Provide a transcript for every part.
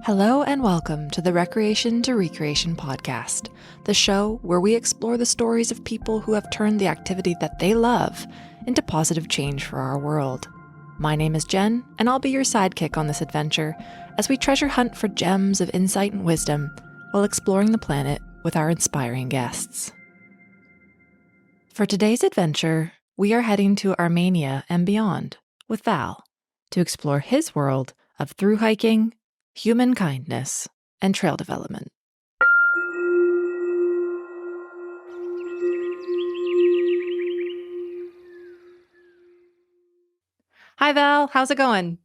Hello and welcome to the Recreation to Recreation podcast, the show where we explore the stories of people who have turned the activity that they love into positive change for our world. My name is Jen, and I'll be your sidekick on this adventure as we treasure hunt for gems of insight and wisdom while exploring the planet with our inspiring guests. For today's adventure, we are heading to Armenia and beyond with Val to explore his world of thru-hiking, human kindness, and trail development. Hi, Val. How's it going?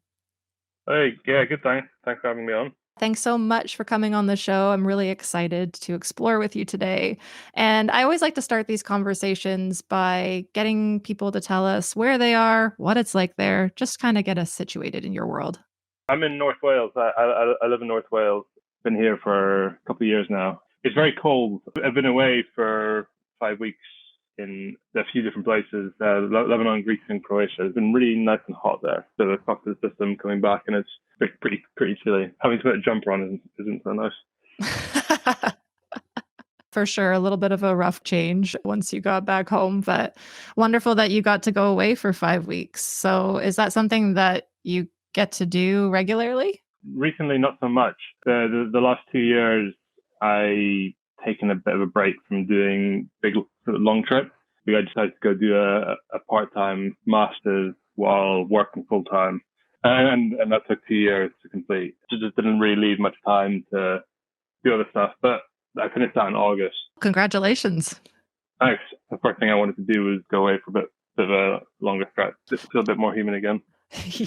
Hey, yeah, good. Thanks for having me on. Thanks so much for coming on the show. I'm really excited to explore with you today. And I always like to start these conversations by getting people to tell us where they are, what it's like there, just kind of get us situated in your world. I'm in North Wales. I live in North Wales. Been here for a couple of years now. It's very cold. I've been away for 5 weeks in a few different places, Lebanon, Greece, and Croatia. It's been really nice and hot there. So the clock to the system coming back, and it's pretty chilly. Having to put a jumper on isn't so nice. For sure, a little bit of a rough change once you got back home, but wonderful that you got to go away for 5 weeks. So is that something that you get to do regularly? Recently, not so much. The last 2 years, I taken a bit of a break from doing big sort of long trips. I decided to go do a part-time master's while working full-time. And that took 2 years to complete. It just didn't really leave much time to do other stuff. But I finished that in August. Congratulations. Thanks. The first thing I wanted to do was go away for a bit of a longer stretch, just feel a bit more human again.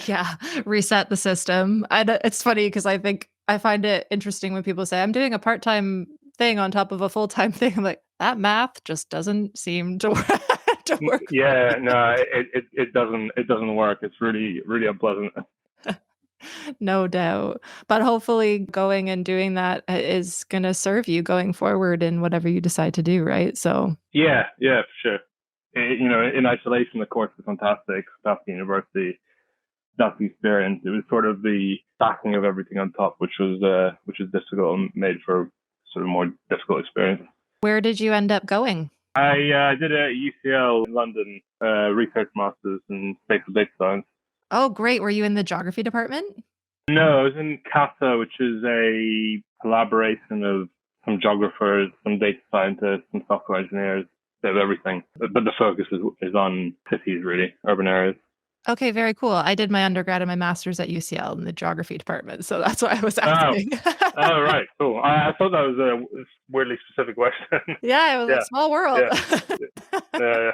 Yeah, reset the system. It's funny because I find it interesting when people say, I'm doing a part-time thing on top of a full-time thing. I'm like, that math just doesn't seem to work. Yeah, no, it doesn't work. It's really unpleasant. No doubt. But hopefully going and doing that is going to serve you going forward in whatever you decide to do, right? So Yeah, for sure. In isolation, the course was fantastic. That's the university. That's the experience. It was sort of the stacking of everything on top, which was difficult and made for sort of more difficult experience. where did you end up going? I did a UCL in London, research masters in spatial data science. Oh, great. Were you in the geography department? No, I was in CASA, which is a collaboration of some geographers, some data scientists, some software engineers, bit of everything. But the focus is on cities, really, urban areas. Okay, very cool. I did my undergrad and my master's at UCL in the geography department, so that's why I was Oh, asking. right, cool. I thought that was a weirdly specific question. Yeah, it was a Yeah, small world. yeah, yeah.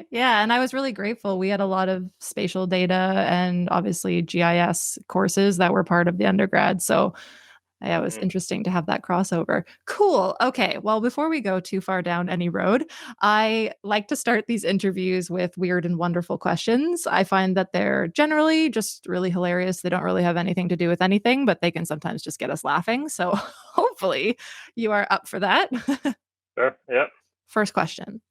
Yeah, and I was really grateful. We had a lot of spatial data and obviously GIS courses that were part of the undergrad. So yeah, it was Mm. interesting to have that crossover. Cool. Okay. Well, before we go too far down any road, I like to start these interviews with weird and wonderful questions. I find that they're generally just really hilarious. They don't really have anything to do with anything, but they can sometimes just get us laughing. So hopefully you are up for that. Sure, yeah. First question.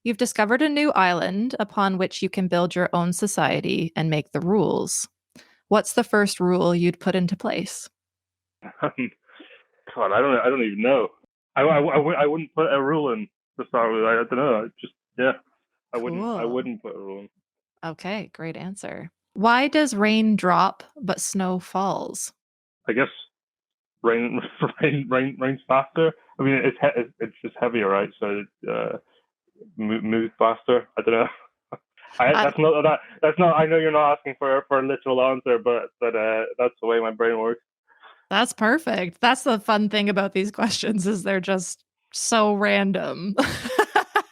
You've discovered a new island upon which you can build your own society and make the rules. What's the first rule you'd put into place? God, I don't even know. I wouldn't put a rule in to start with. I don't know. Yeah, I Cool. wouldn't put a rule in. Okay, great answer. Why does rain drop but snow falls? I guess rain, rains faster. I mean, it's just heavier, right? So it moves faster. I don't know. Uh, That's not. I know you're not asking for a literal answer, but that's the way my brain works. that's perfect. That's the fun thing about these questions is they're just so random.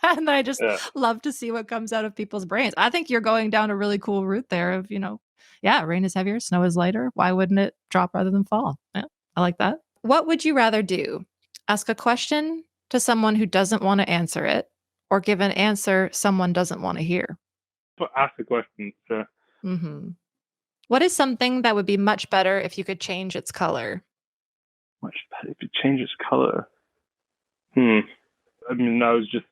And I just Yeah. love to see what comes out of people's brains. I think you're going down a really cool route there of, yeah, rain is heavier, snow is lighter. Why wouldn't it drop rather than fall? Yeah, I like that. What would you rather do? Ask a question to someone who doesn't want to answer it or give an answer someone doesn't want to hear? But ask the question. So Mhm. What is something that would be much better if you could change its color? much better if it changes color. Hmm. I mean, I was just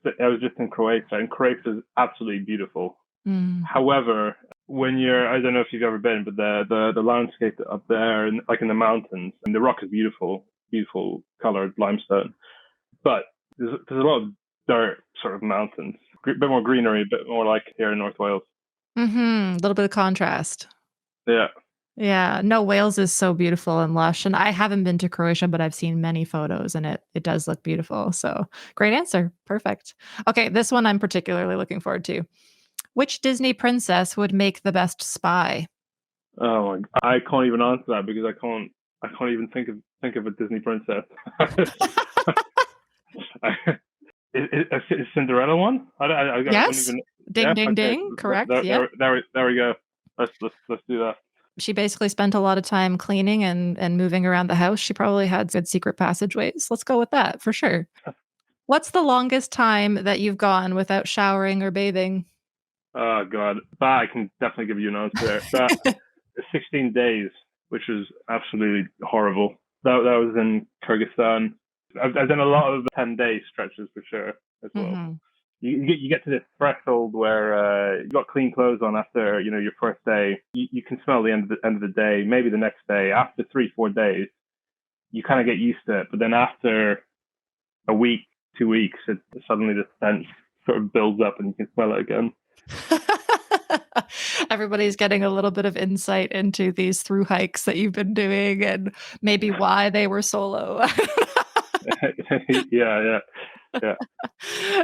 in Croatia, and Croatia is absolutely beautiful. Mm. However, when you're, I don't know if you've ever been, but the landscape up there, and like in the mountains, and the rock is beautiful, beautiful colored limestone, but there's a lot of dirt sort of mountains, a bit more greenery, a bit more like here in North Wales. A little bit of contrast. Yeah. Yeah, no, Wales is so beautiful and lush. And I haven't been to Croatia, but I've seen many photos and it does look beautiful. So great answer. Perfect. Okay, this one I'm particularly looking forward to. Which Disney princess would make the best spy? Oh my, I can't even answer that because I can't even think of a Disney princess. Is Cinderella one? I don't Yes. even. Ding, Yeah. ding, Okay. ding. Correct. Yep. There we go. Let's do that. She basically spent a lot of time cleaning and moving around the house. She probably had good secret passageways. Let's go with that for sure. What's the longest time that you've gone without showering or bathing? Oh God, that I can definitely give you an answer there. That 16 days, which is absolutely horrible. That was in Kyrgyzstan. I've done a lot of 10-day stretches for sure as well. Hmm. You get to this threshold where you got clean clothes on after your first day. You can smell the end of the day. Maybe the next day. After 3-4 days, you kind of get used to it. But then after a week, 2 weeks, suddenly the stench sort of builds up and you can smell it again. Everybody's getting a little bit of insight into these through hikes that you've been doing and maybe why they were solo. Yeah.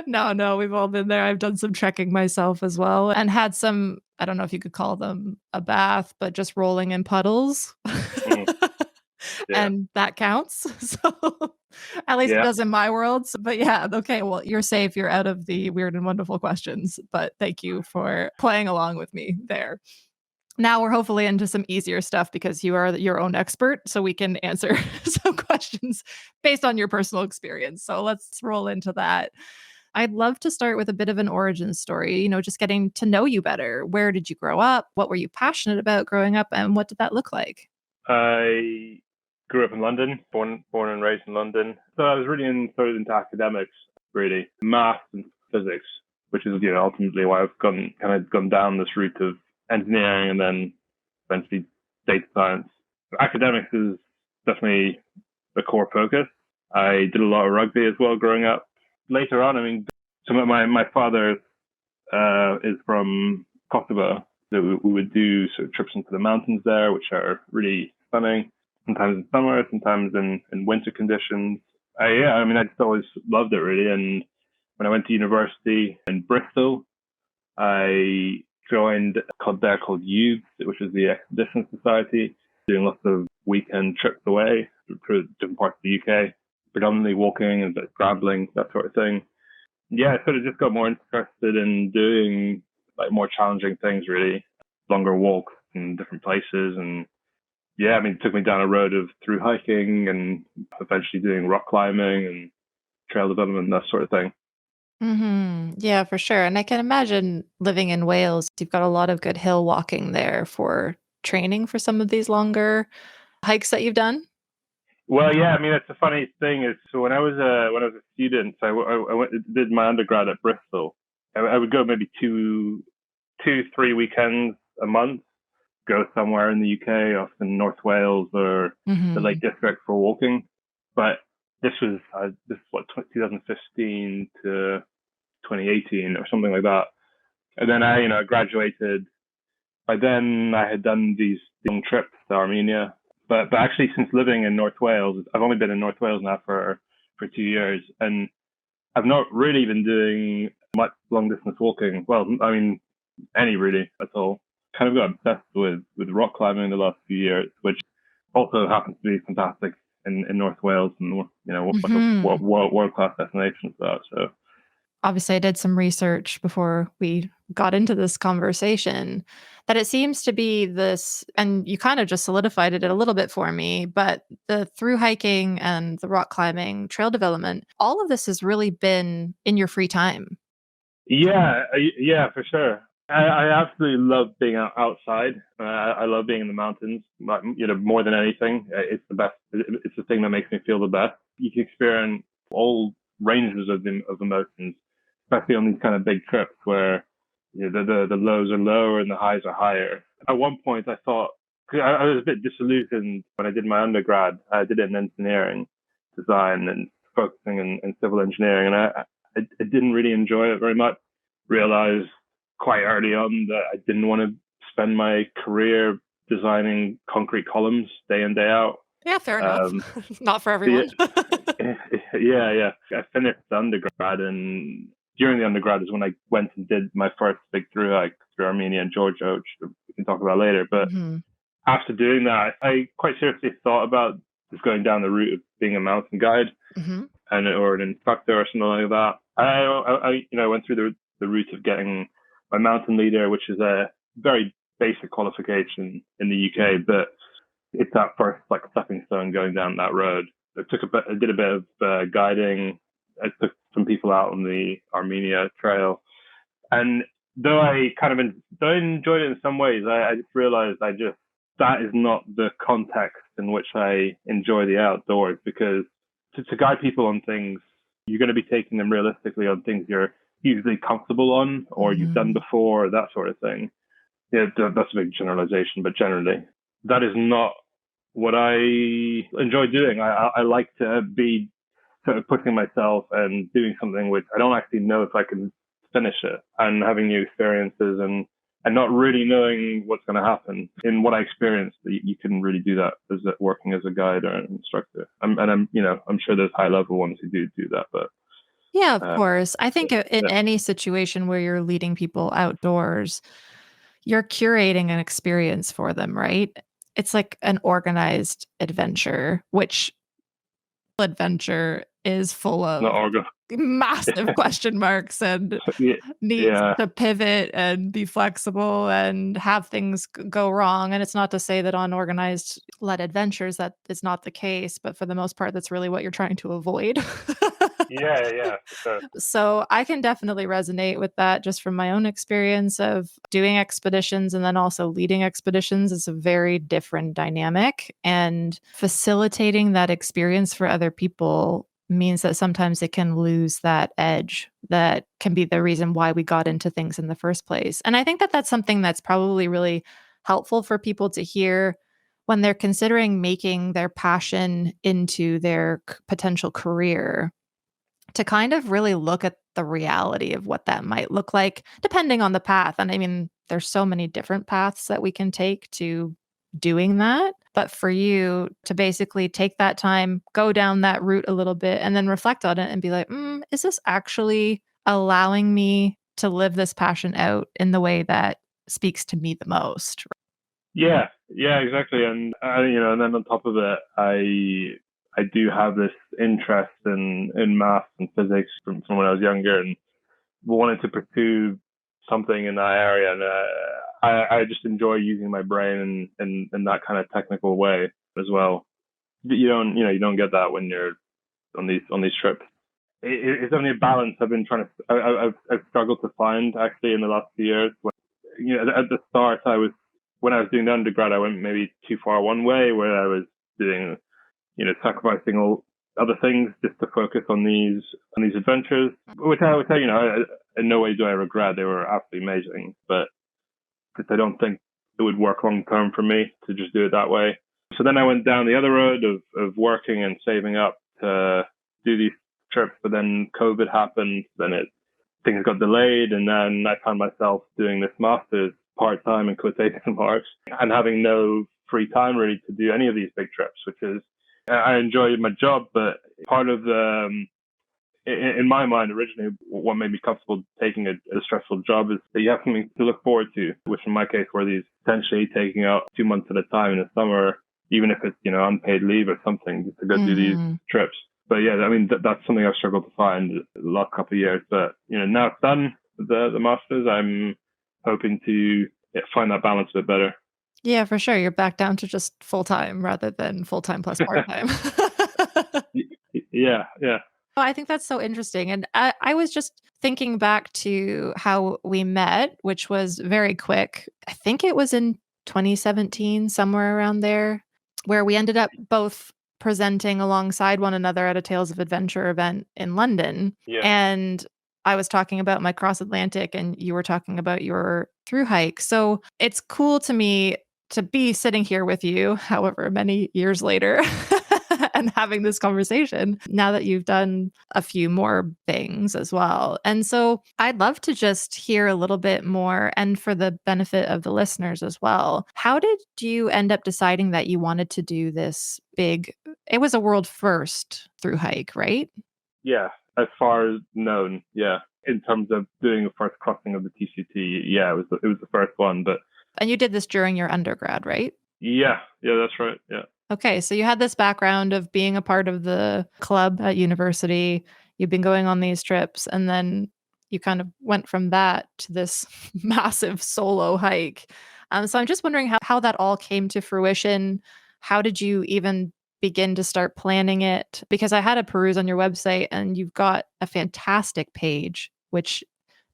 No, we've all been there. I've done some trekking myself as well and had some, I don't know if you could call them a bath, but just rolling in puddles. Mm, yeah. And that counts. So at least it Yeah. does in my world. But yeah, okay, well, you're safe. You're out of the weird and wonderful questions. But thank you for playing along with me there. Now we're hopefully into some easier stuff because you are your own expert. So we can answer some questions based on your personal experience. So let's roll into that. I'd love to start with a bit of an origin story, just getting to know you better. Where did you grow up? What were you passionate about growing up? And what did that look like? I grew up in London, born and raised in London. So I was really into academics, really, math and physics, which is ultimately why I've gone down this route of engineering and then eventually data science. Academics is definitely the core focus. I did a lot of rugby as well growing up. Later on, I mean, some of my father is from Kosovo. So we would do sort of trips into the mountains there, which are really stunning. Sometimes in summer, sometimes in winter conditions. I mean, I just always loved it really. And when I went to university in Bristol, I joined called Youth, which is the Expedition Society, doing lots of weekend trips away to different parts of the UK, predominantly walking and scrambling, that sort of thing. Yeah, I sort of just got more interested in doing like more challenging things, really, longer walks in different places, and yeah, I mean, it took me down a road of through hiking and eventually doing rock climbing and trail development, that sort of thing. Yeah, for sure. And I can imagine living in Wales, you've got a lot of good hill walking there for training for some of these longer hikes that you've done. Well, yeah, I mean, it's a funny thing is, so when I was a student, so I went did my undergrad at Bristol. I would go maybe 3 weekends a month, go somewhere in the UK, often North Wales or the Lake Hmm. District for walking. But this is what 2015 to 2018 or something like that. And then I graduated. By then I had done these long trips to Armenia. But actually, since living in North Wales, I've only been in North Wales now for 2 years, and I've not really been doing much long distance walking. Well, I mean, any really at all. Kind of got obsessed with rock climbing the last few years, which also happens to be fantastic in North Wales, and like a Hmm. world class destination for that. So Obviously, I did some research before we got into this conversation that it seems to be this, and you kind of just solidified it a little bit for me, but the through hiking and the rock climbing, trail development, all of this has really been in your free time. yeah, for sure. I absolutely love being outside. I love being in the mountains. More than anything, it's the best. It's the thing that makes me feel the best. You can experience all ranges of emotions, especially on these kind of big trips where the lows are lower and the highs are higher. At one point, I thought, 'cause I was a bit disillusioned when I did my undergrad. I did it in engineering design and focusing in civil engineering, and I didn't really enjoy it very much. Realized quite early on that I didn't want to spend my career designing concrete columns day in, day out. Yeah, fair enough. Not for Yeah, everyone. yeah. I finished the undergrad, and during the undergrad is when I went and did my first big through-hike through Armenia and Georgia, which we can talk about later. But Mhm. after doing that, I quite seriously thought about just going down the route of being a mountain guide Mhm. and or an instructor or something like that. I went through the route of getting my mountain leader, which is a very basic qualification in the UK, but it's that first like stepping stone going down that road. I did a bit of guiding. I took some people out on the Armenia trail, and though though I enjoyed it in some ways, I just realized that is not the context in which I enjoy the outdoors, because to guide people on things, you're going to be taking them realistically on things you're usually comfortable on or you've done before, that sort of thing. Yeah, that's a big generalization, but generally, that is not what I enjoy doing. I like to be sort of pushing myself and doing something which I don't actually know if I can finish it, and having new experiences and not really knowing what's going to happen. In what I experienced, you can really do that as working as a guide or an instructor. I'm sure there's high level ones who do that, but Yeah, of course. I think in yeah. any situation where you're leading people outdoors, you're curating an experience for them, right? It's like an organized adventure, which adventure is full Not of organ. massive question marks and Yeah, needs yeah, to pivot and be flexible and have things go wrong. And it's not to say that on organized led adventures that is not the case, but for the most part, that's really what you're trying to avoid. yeah, for sure. So I can definitely resonate with that just from my own experience of doing expeditions and then also leading expeditions is a very different dynamic. And facilitating that experience for other people means that sometimes it can lose that edge that can be the reason why we got into things in the first place. And I think that that's something that's probably really helpful for people to hear when they're considering making their passion into their potential career, to kind of really look at the reality of what that might look like depending on the path. And I mean, there's so many different paths that we can take to doing that. But for you to basically take that time, go down that route a little bit, and then reflect on it and be like, is this actually allowing me to live this passion out in the way that speaks to me the most? Yeah, exactly. And and then on top of it, I do have this interest in math and physics from when I was younger, and wanted to pursue something in that area. And I just enjoy using my brain in that kind of technical way as well. You don't get that when you're on these trips. It's only a balance I've been trying to. I've struggled to find actually in the last few years. At the start, when I was doing the undergrad, I went maybe too far one way, where I was doing, sacrificing all other things just to focus on these adventures, which I would say, in no way do I regret. They were absolutely amazing, but because I don't think it would work long term for me to just do it that way. So then I went down the other road of working and saving up to do these trips, but then COVID happened, things got delayed, and then I found myself doing this master's part-time in quotation marks and having no free time really to do any of these big trips, which is, I enjoy my job, but part of in my mind, originally, what made me comfortable taking a stressful job is that you have something to look forward to, which in my case were these essentially taking out 2 months at a time in the summer, even if it's, unpaid leave or something, just to go do these trips. But yeah, I mean, that's something I've struggled to find the last couple of years. But, now it's done, the master's, I'm hoping to find that balance a bit better. Yeah, for sure. You're back down to just full time rather than full time plus part time. Yeah. I think that's so interesting. And I was just thinking back to how we met, which was very quick. I think it was in 2017, somewhere around there, where we ended up both presenting alongside one another at a Tales of Adventure event in London. Yeah. And I was talking about my cross Atlantic and you were talking about your through hike. So it's cool to me to be sitting here with you, however many years later, and having this conversation now that you've done a few more things as well. And so I'd love to just hear a little bit more, and for the benefit of the listeners as well. How did you end up deciding that you wanted to do this big, it was a world first through hike, right? Yeah, as far as known, yeah. In terms of doing the first crossing of the TCT, yeah, it was the first one, but And you did this during your undergrad, right? yeah, that's right, yeah. Okay, so you had this background of being a part of the club at university. You've been going on these trips, and then you kind of went from that to this massive solo hike. So I'm just wondering how that all came to fruition. How did you even begin to start planning it? Because I had a peruse on your website, and you've got a fantastic page, which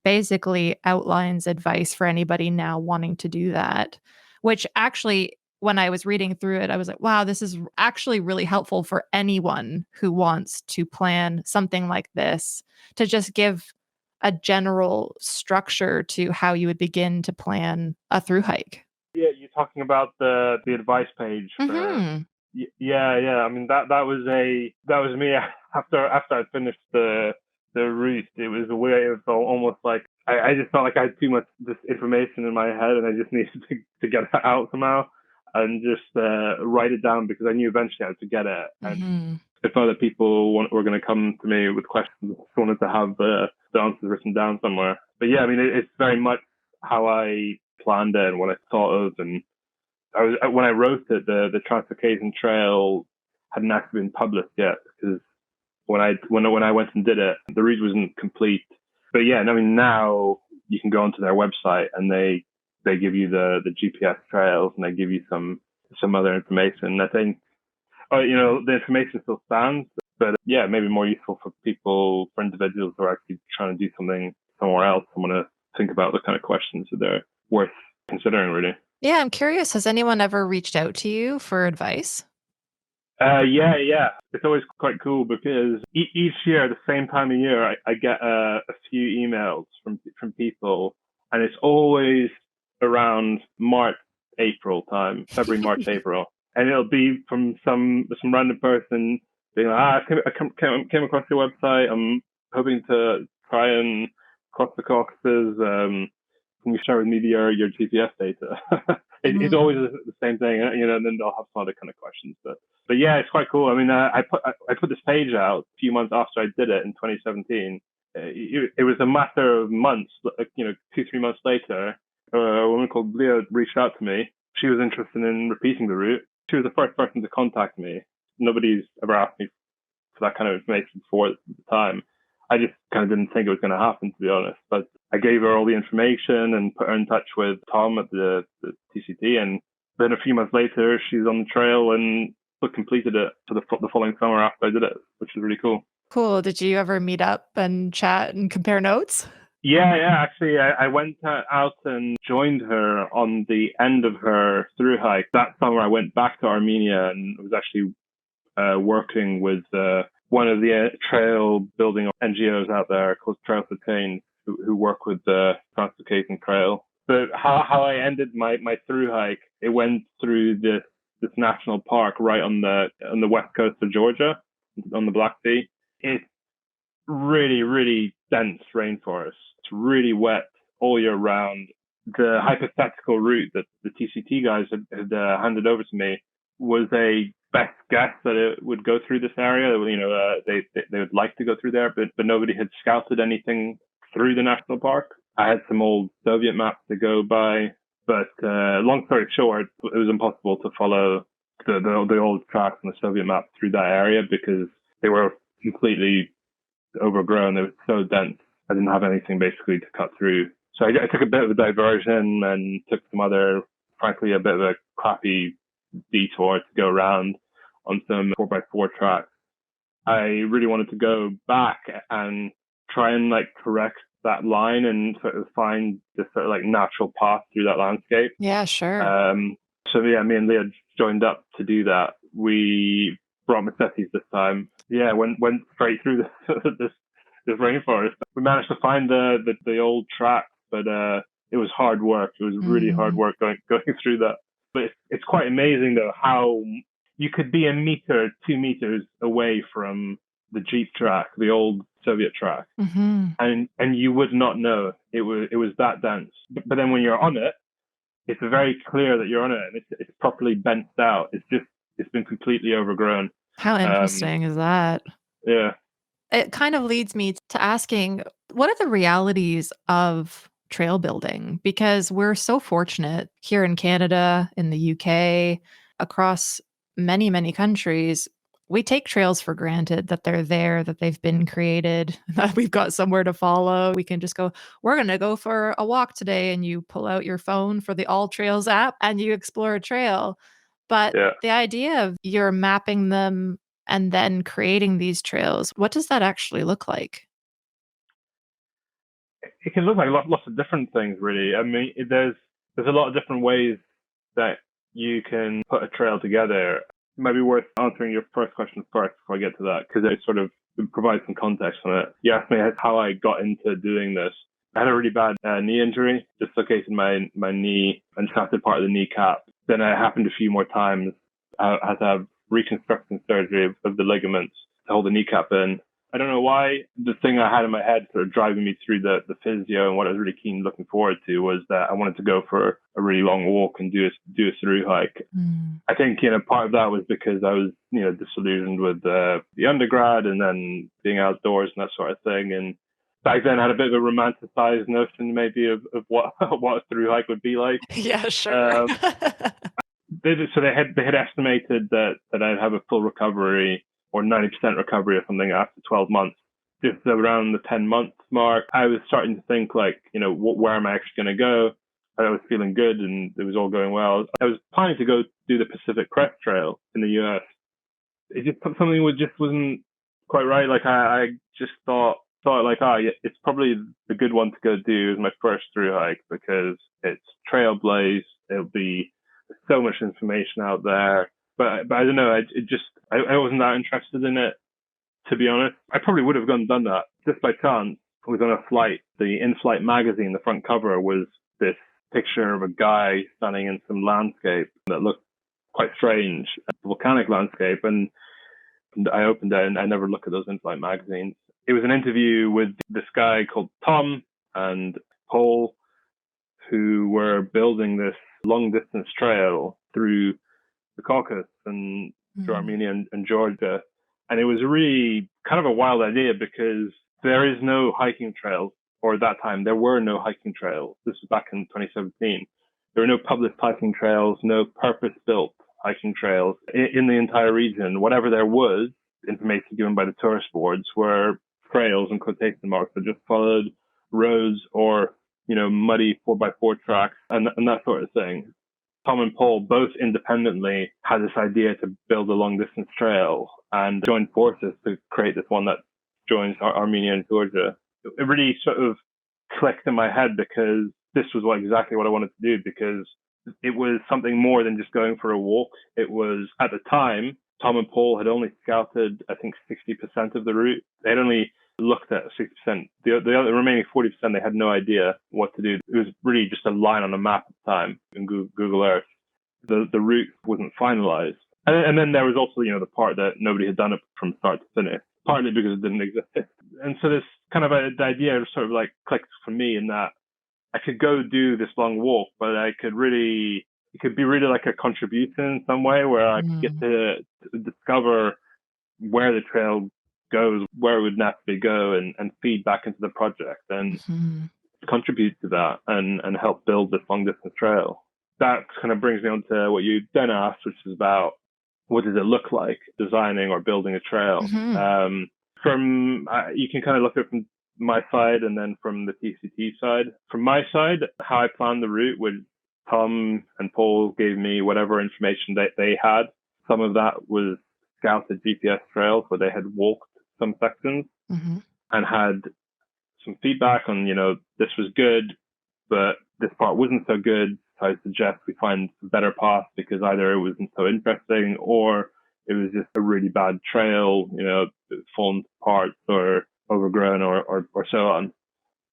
basically outlines advice for anybody now wanting to do that, which actually, when I was reading through it, I was like, wow, this is actually really helpful for anyone who wants to plan something like this, to just give a general structure to how you would begin to plan a through hike. Yeah, you're talking about the advice page for Mm-hmm. yeah. I mean that was me after I finished the route. It was a way of almost like I just felt like I had too much just information in my head and I just needed to get it out somehow and just write it down because I knew eventually I had to get it. And Mm-hmm. if other people were going to come to me with questions, I just wanted to have the answers written down somewhere. But yeah, I mean it's very much how I planned it and what I thought of. And when I wrote it, the Trans-Caucasian Trail hadn't actually been published yet because when I went and did it, the route wasn't complete. But yeah, I mean now you can go onto their website and they give you the GPS trails and they give you some other information. I think the information still stands, but yeah, maybe more useful for individuals who are actually trying to do something somewhere else. I want to think about the kind of questions that they're worth considering, really. Yeah, I'm curious. Has anyone ever reached out to you for advice? Yeah. It's always quite cool because each year, at the same time of year, I get a few emails from people, and it's always around March, April time, February, March, April, and it'll be from some random person being like, came across your website. I'm hoping to try and cross the Caucasus. Can you share with me your GPS data? It's always the same thing, and then they'll have some other kind of questions, but yeah, it's quite cool. I mean, I put this page out a few months after I did it in 2017. It was a matter of months, 2-3 months later, a woman called Leah reached out to me. She was interested in repeating the route. She was the first person to contact me. Nobody's ever asked me for that kind of information before at the time. I just kind of didn't think it was going to happen, to be honest. But I gave her all the information and put her in touch with Tom at the TCT. And then a few months later, she's on the trail and completed it for the following summer after I did it, which is really cool. Cool. Did you ever meet up and chat and compare notes? Yeah. Actually, I went out and joined her on the end of her through hike. That summer, I went back to Armenia and was actually working with one of the trail building NGOs out there called Trail for Change, who work with the Trans-Caucasian Trail. But how I ended my through hike, it went through this national park right on the west coast of Georgia, on the Black Sea. It's really, really dense rainforest. It's really wet all year round. The hypothetical route that the TCT guys had handed over to me was a best guess that it would go through this area. They would like to go through there, but nobody had scouted anything through the national park. I had some old Soviet maps to go by, but long story short, it was impossible to follow the old tracks on the Soviet map through that area because they were completely overgrown. They were so dense. I didn't have anything basically to cut through. So I took a bit of a diversion and took some other, frankly, a bit of a crappy detour to go around on some 4x4 tracks. I really wanted to go back and try and correct that line and sort of find this sort of natural path through that landscape. Yeah, sure. So yeah, me and Leah joined up to do that. We brought Mercedes this time. Yeah, went straight through this rainforest. We managed to find the old track, but it was hard work. It was really hard work going through that. But it's quite amazing though how you could be a meter, 2 meters away from the Jeep track, the old Soviet track, and you would not know it was that dense. But then when you're on it, it's very clear that you're on it, and it's properly bent out. It's been completely overgrown. How interesting is that? Yeah. It kind of leads me to asking, what are the realities of trail building? Because we're so fortunate here in Canada, in the UK, across many, many countries. We take trails for granted that they're there, that they've been created, that we've got somewhere to follow. We can just go, we're going to go for a walk today. And you pull out your phone for the All Trails app and you explore a trail. But the idea of you're mapping them and then creating these trails, what does that actually look like? It can look like lots of different things, really. I mean, there's a lot of different ways that you can put a trail together. It might be worth answering your first question first before I get to that, because it sort of provides some context on it. You asked me how I got into doing this. I had a really bad knee injury, dislocated my knee and shafted part of the kneecap. Then it happened a few more times. I had to have reconstruction surgery of the ligaments to hold the kneecap in. I don't know why. The thing I had in my head sort of driving me through the physio, and what I was really looking forward to, was that I wanted to go for a really long walk and do a through hike. I think, part of that was because I was, disillusioned with the undergrad and then being outdoors and that sort of thing. And back then I had a bit of a romanticized notion maybe of what a through hike would be like. Yeah, sure. They had estimated that I'd have a full recovery or 90% recovery or something after 12 months. Just around the 10-month mark, I was starting to think where am I actually going to go? I was feeling good and it was all going well. I was planning to go do the Pacific Crest Trail in the US. It just something wasn't quite right. Like I just thought it's probably the good one to go do as my first through hike, because it's trailblaze. It'll be so much information out there. But I don't know. I wasn't that interested in it, to be honest. I probably would have gone and done that just by chance. I was on a flight. The in-flight magazine, the front cover was this picture of a guy standing in some landscape that looked quite strange, a volcanic landscape. And I opened it and I never look at those in-flight magazines. It was an interview with this guy called Tom and Paul, who were building this long distance trail through the Caucasus and through Armenia and Georgia. And it was really kind of a wild idea, because there is no hiking trails, or at that time there were no hiking trails. This was back in 2017. There were no public hiking trails, no purpose-built hiking trails in the entire region. Whatever there was, information given by the tourist boards, were trails and quotation marks that just followed roads or, muddy 4x4 tracks and that sort of thing. Tom and Paul both independently had this idea to build a long distance trail and joined forces to create this one that joins Armenia and Georgia. It really sort of clicked in my head, because this was exactly what I wanted to do, because it was something more than just going for a walk. It was, at the time, Tom and Paul had only scouted, I think, 60% of the route. They had only looked at 60%. The other remaining 40%, they had no idea what to do. It was really just a line on a map at the time in Google Earth. The route wasn't finalized. And then there was also, the part that nobody had done it from start to finish, partly because it didn't exist. And so this kind of the idea sort of clicked for me, in that I could go do this long walk, but it could be really like a contribution in some way, where I could get to discover where the trail goes, where it would naturally go, and feed back into the project and contribute to that and help build this long distance trail. That kind of brings me on to what you then asked, which is about what does it look like designing or building a trail. You can kind of look at it from my side and then from the TCT side. From my side, how I planned the route was Tom and Paul gave me whatever information that they had. Some of that was scouted GPS trails where they had walked some sections and had some feedback on, this was good, but this part wasn't so good. So I suggest we find a better path, because either it wasn't so interesting or it was just a really bad trail, fallen apart, or overgrown or so on.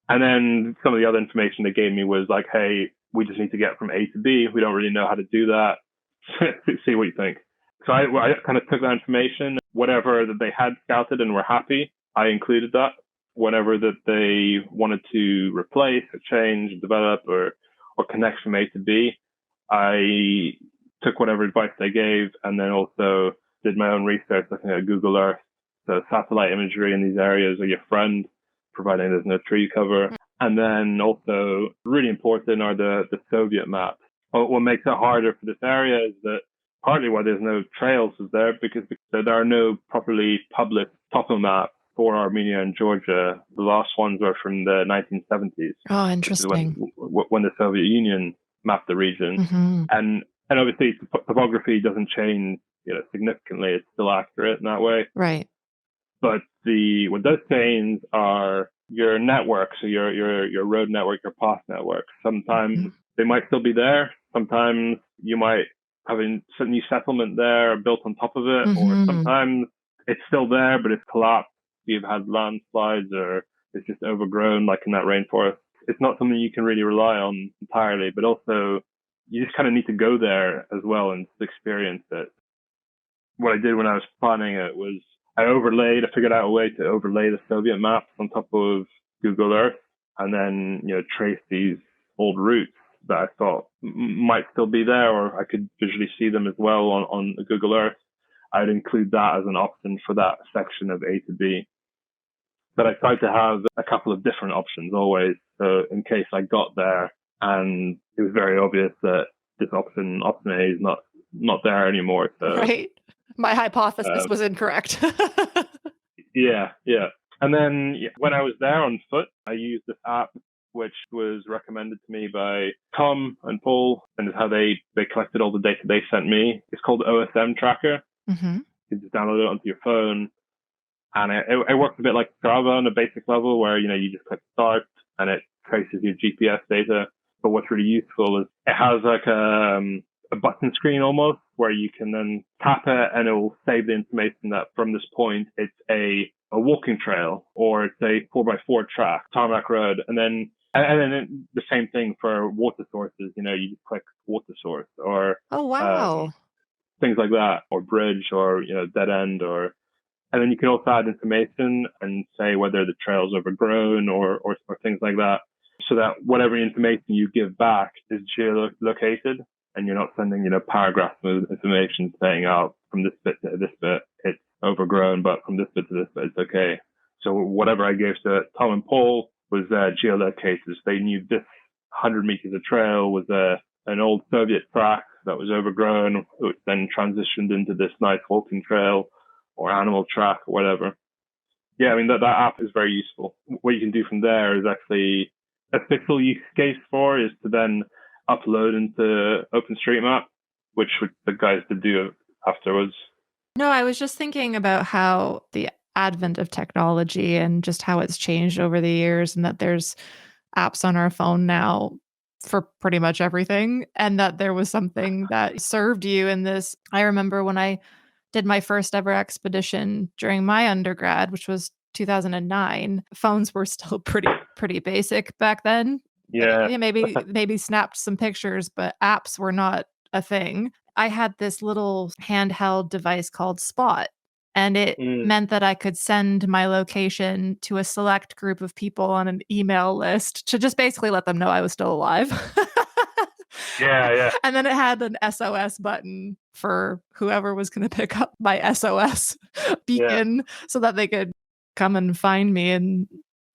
And then some of the other information they gave me was like, hey, we just need to get from A to B. We don't really know how to do that. See what you think. So I kind of took that information, whatever that they had scouted and were happy, I included that. Whatever that they wanted to replace or change, develop or connect from A to B, I took whatever advice they gave and then also did my own research looking at Google Earth. So satellite imagery in these areas are your friend, providing there's no tree cover. And then also really important are the Soviet maps. What makes it harder for this area is that partly why there's no trails is there because there are no properly published topo maps for Armenia and Georgia. The last ones are from the 1970s. Oh, interesting. When the Soviet Union mapped the region. Mm-hmm. And obviously topography doesn't change, significantly. It's still accurate in that way. Right. But what does change are your networks, so your road network, your path network. Sometimes they might still be there. Sometimes you might have a new settlement there built on top of it, or sometimes it's still there, but it's collapsed. You've had landslides or it's just overgrown, like in that rainforest. It's not something you can really rely on entirely, but also you just kind of need to go there as well and experience it. What I did when I was planning it was I figured out a way to overlay the Soviet maps on top of Google Earth and then, trace these old routes that I thought might still be there or I could visually see them as well on Google Earth. I'd include that as an option for that section of A to B. But I tried to have a couple of different options always. So in case I got there and it was very obvious that this option A is not there anymore. So, right. My hypothesis was incorrect. Yeah. And then when I was there on foot, I used this app, which was recommended to me by Tom and Paul, and it's how they collected all the data they sent me. It's called OSM Tracker. Mm-hmm. You just download it onto your phone. And it works a bit like Strava on a basic level where, you just click start and it traces your GPS data. But what's really useful is it has like a button screen almost where you can then tap it and it will save the information that from this point it's a walking trail or it's a 4x4 track, tarmac road. And then the same thing for water sources, you just click water source or oh wow, things like that, or bridge or dead end and then you can also add information and say whether the trail's overgrown or things like that, so that whatever information you give back is geolocated and you're not sending, paragraphs of information saying, oh, from this bit to this bit, it's overgrown, but from this bit to this bit, it's okay. So whatever I gave to Tom and Paul was geolocated. They knew this 100 meters of trail was an old Soviet track that was overgrown, which then transitioned into this nice walking trail or animal track or whatever. Yeah, I mean, that app is very useful. What you can do from there is actually a official use case for is to then upload into OpenStreetMap, which the guys did do afterwards. No, I was just thinking about how the advent of technology and just how it's changed over the years and that there's apps on our phone now for pretty much everything and that there was something that served you in this. I remember when I did my first ever expedition during my undergrad, which was 2009. Phones were still pretty basic back then. Yeah. Maybe snapped some pictures, but apps were not a thing. I had this little handheld device called Spot, and it meant that I could send my location to a select group of people on an email list to just basically let them know I was still alive. Yeah. And then it had an SOS button for whoever was going to pick up my SOS beacon so that they could come and find me. And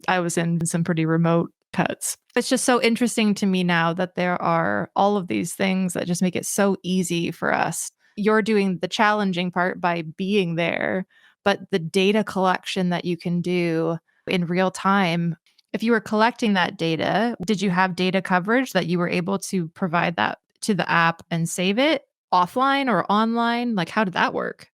I was in some pretty remote cuts. It's just so interesting to me now that there are all of these things that just make it so easy for us. You're doing the challenging part by being there, but the data collection that you can do in real time. If you were collecting that data, did you have data coverage that you were able to provide that to the app and save it offline or online? Like, how did that work?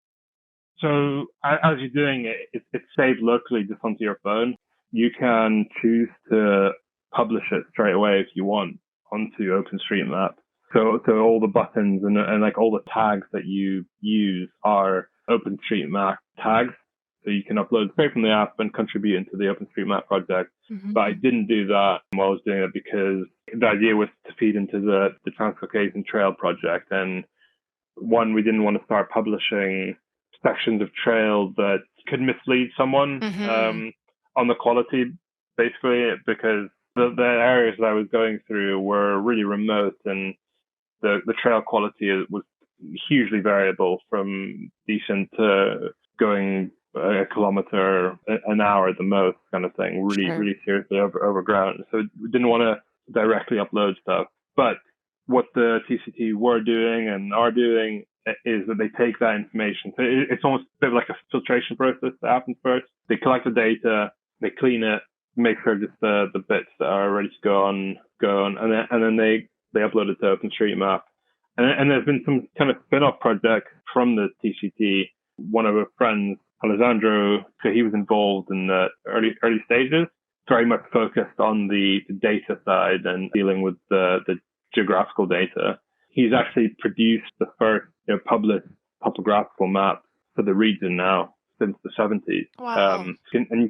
So as you're doing it, it's saved locally just onto your phone. You can choose to publish it straight away if you want onto OpenStreetMap. So all the buttons and like all the tags that you use are OpenStreetMap tags. So you can upload straight from the app and contribute into the OpenStreetMap project. Mm-hmm. But I didn't do that while I was doing it because the idea was to feed into the Transcaucasian Trail project. And one, we didn't want to start publishing sections of trail that could mislead someone on the quality, basically, because the areas that I was going through were really remote, and the trail quality was hugely variable, from decent to going a kilometer an hour at the most, kind of thing, really seriously overground. So we didn't want to directly upload stuff. But what the TCT were doing and are doing is that they take that information. So it's almost a bit like a filtration process that happens first. They collect the data, they clean it, make sure just the bits that are ready to go on, and then they upload it to OpenStreetMap. And there's been some kind of spin-off project from the TCT. One of our friends, Alessandro, so he was involved in the early stages, very much focused on the data side and dealing with the geographical data. He's actually produced the first published topographical map for the region now since the 70s. Wow. And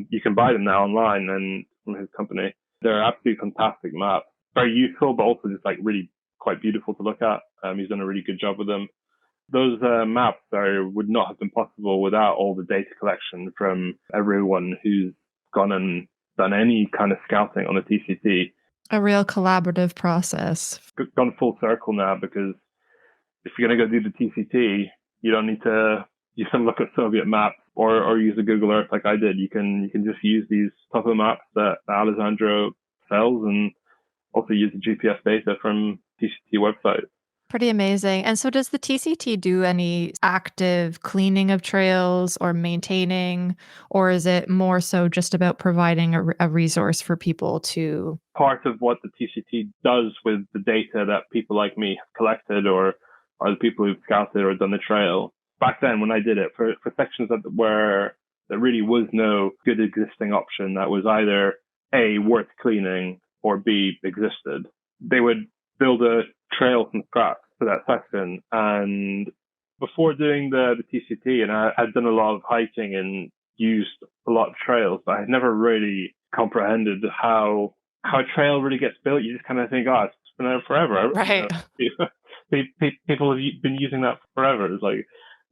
you can buy them now online and from his company. They're absolutely fantastic maps. Very useful, but also just like really quite beautiful to look at. He's done a really good job with them. Those maps would not have been possible without all the data collection from everyone who's gone and done any kind of scouting on the TCT. A real collaborative process. Gone full circle now, because if you're going to go do the TCT, you don't need to look at Soviet maps or use a Google Earth like I did. You can just use these topo maps that Alessandro sells, and also use the GPS data from TCT website. Pretty amazing. And so does the TCT do any active cleaning of trails or maintaining, or is it more so just about providing a resource for people to? Part of what the TCT does with the data that people like me have collected, or the people who've scouted or done the trail. Back then when I did it, for sections that really was no good existing option that was either A, worth cleaning, or B, existed, they would build a trail from scratch for that section. And before doing the TCT, and I'd done a lot of hiking and used a lot of trails, but I had never really comprehended how a trail really gets built. You just kind of think, it's been there forever. Right. People have been using that forever. It's like,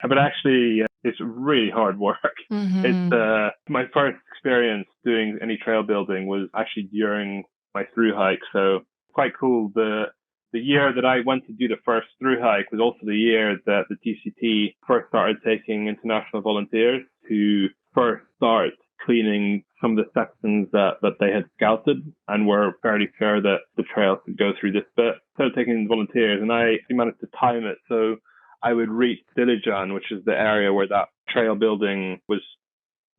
but actually, it's really hard work. Mm-hmm. It's my first experience doing any trail building was actually during my thru-hike. So quite cool. The year that I went to do the first thru-hike was also the year that the TCT first started taking international volunteers to first start cleaning some of the sections that they had scouted and were fairly sure that the trail could go through this bit. Started taking volunteers, and I managed to time it so I would reach Dilijan, which is the area where that trail building was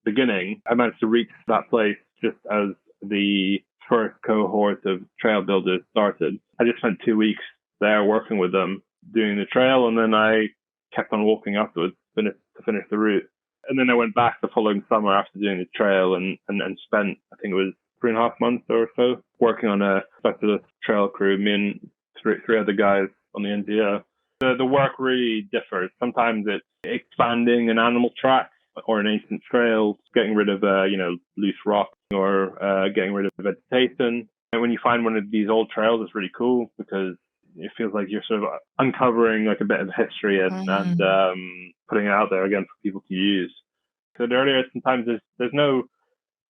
beginning. I managed to reach that place just as the first cohort of trail builders started. I just spent 2 weeks there working with them, doing the trail, and then I kept on walking afterwards to finish the route. And then I went back the following summer after doing the trail and spent, I think it was 3.5 months or so, working on a specialist trail crew, me and three other guys on the NGO. The work really differs. Sometimes it's expanding an animal track or an ancient trail, getting rid of loose rock, or getting rid of vegetation. And when you find one of these old trails, it's really cool because it feels like you're sort of uncovering like a bit of history and putting it out there again for people to use. So earlier, sometimes there's no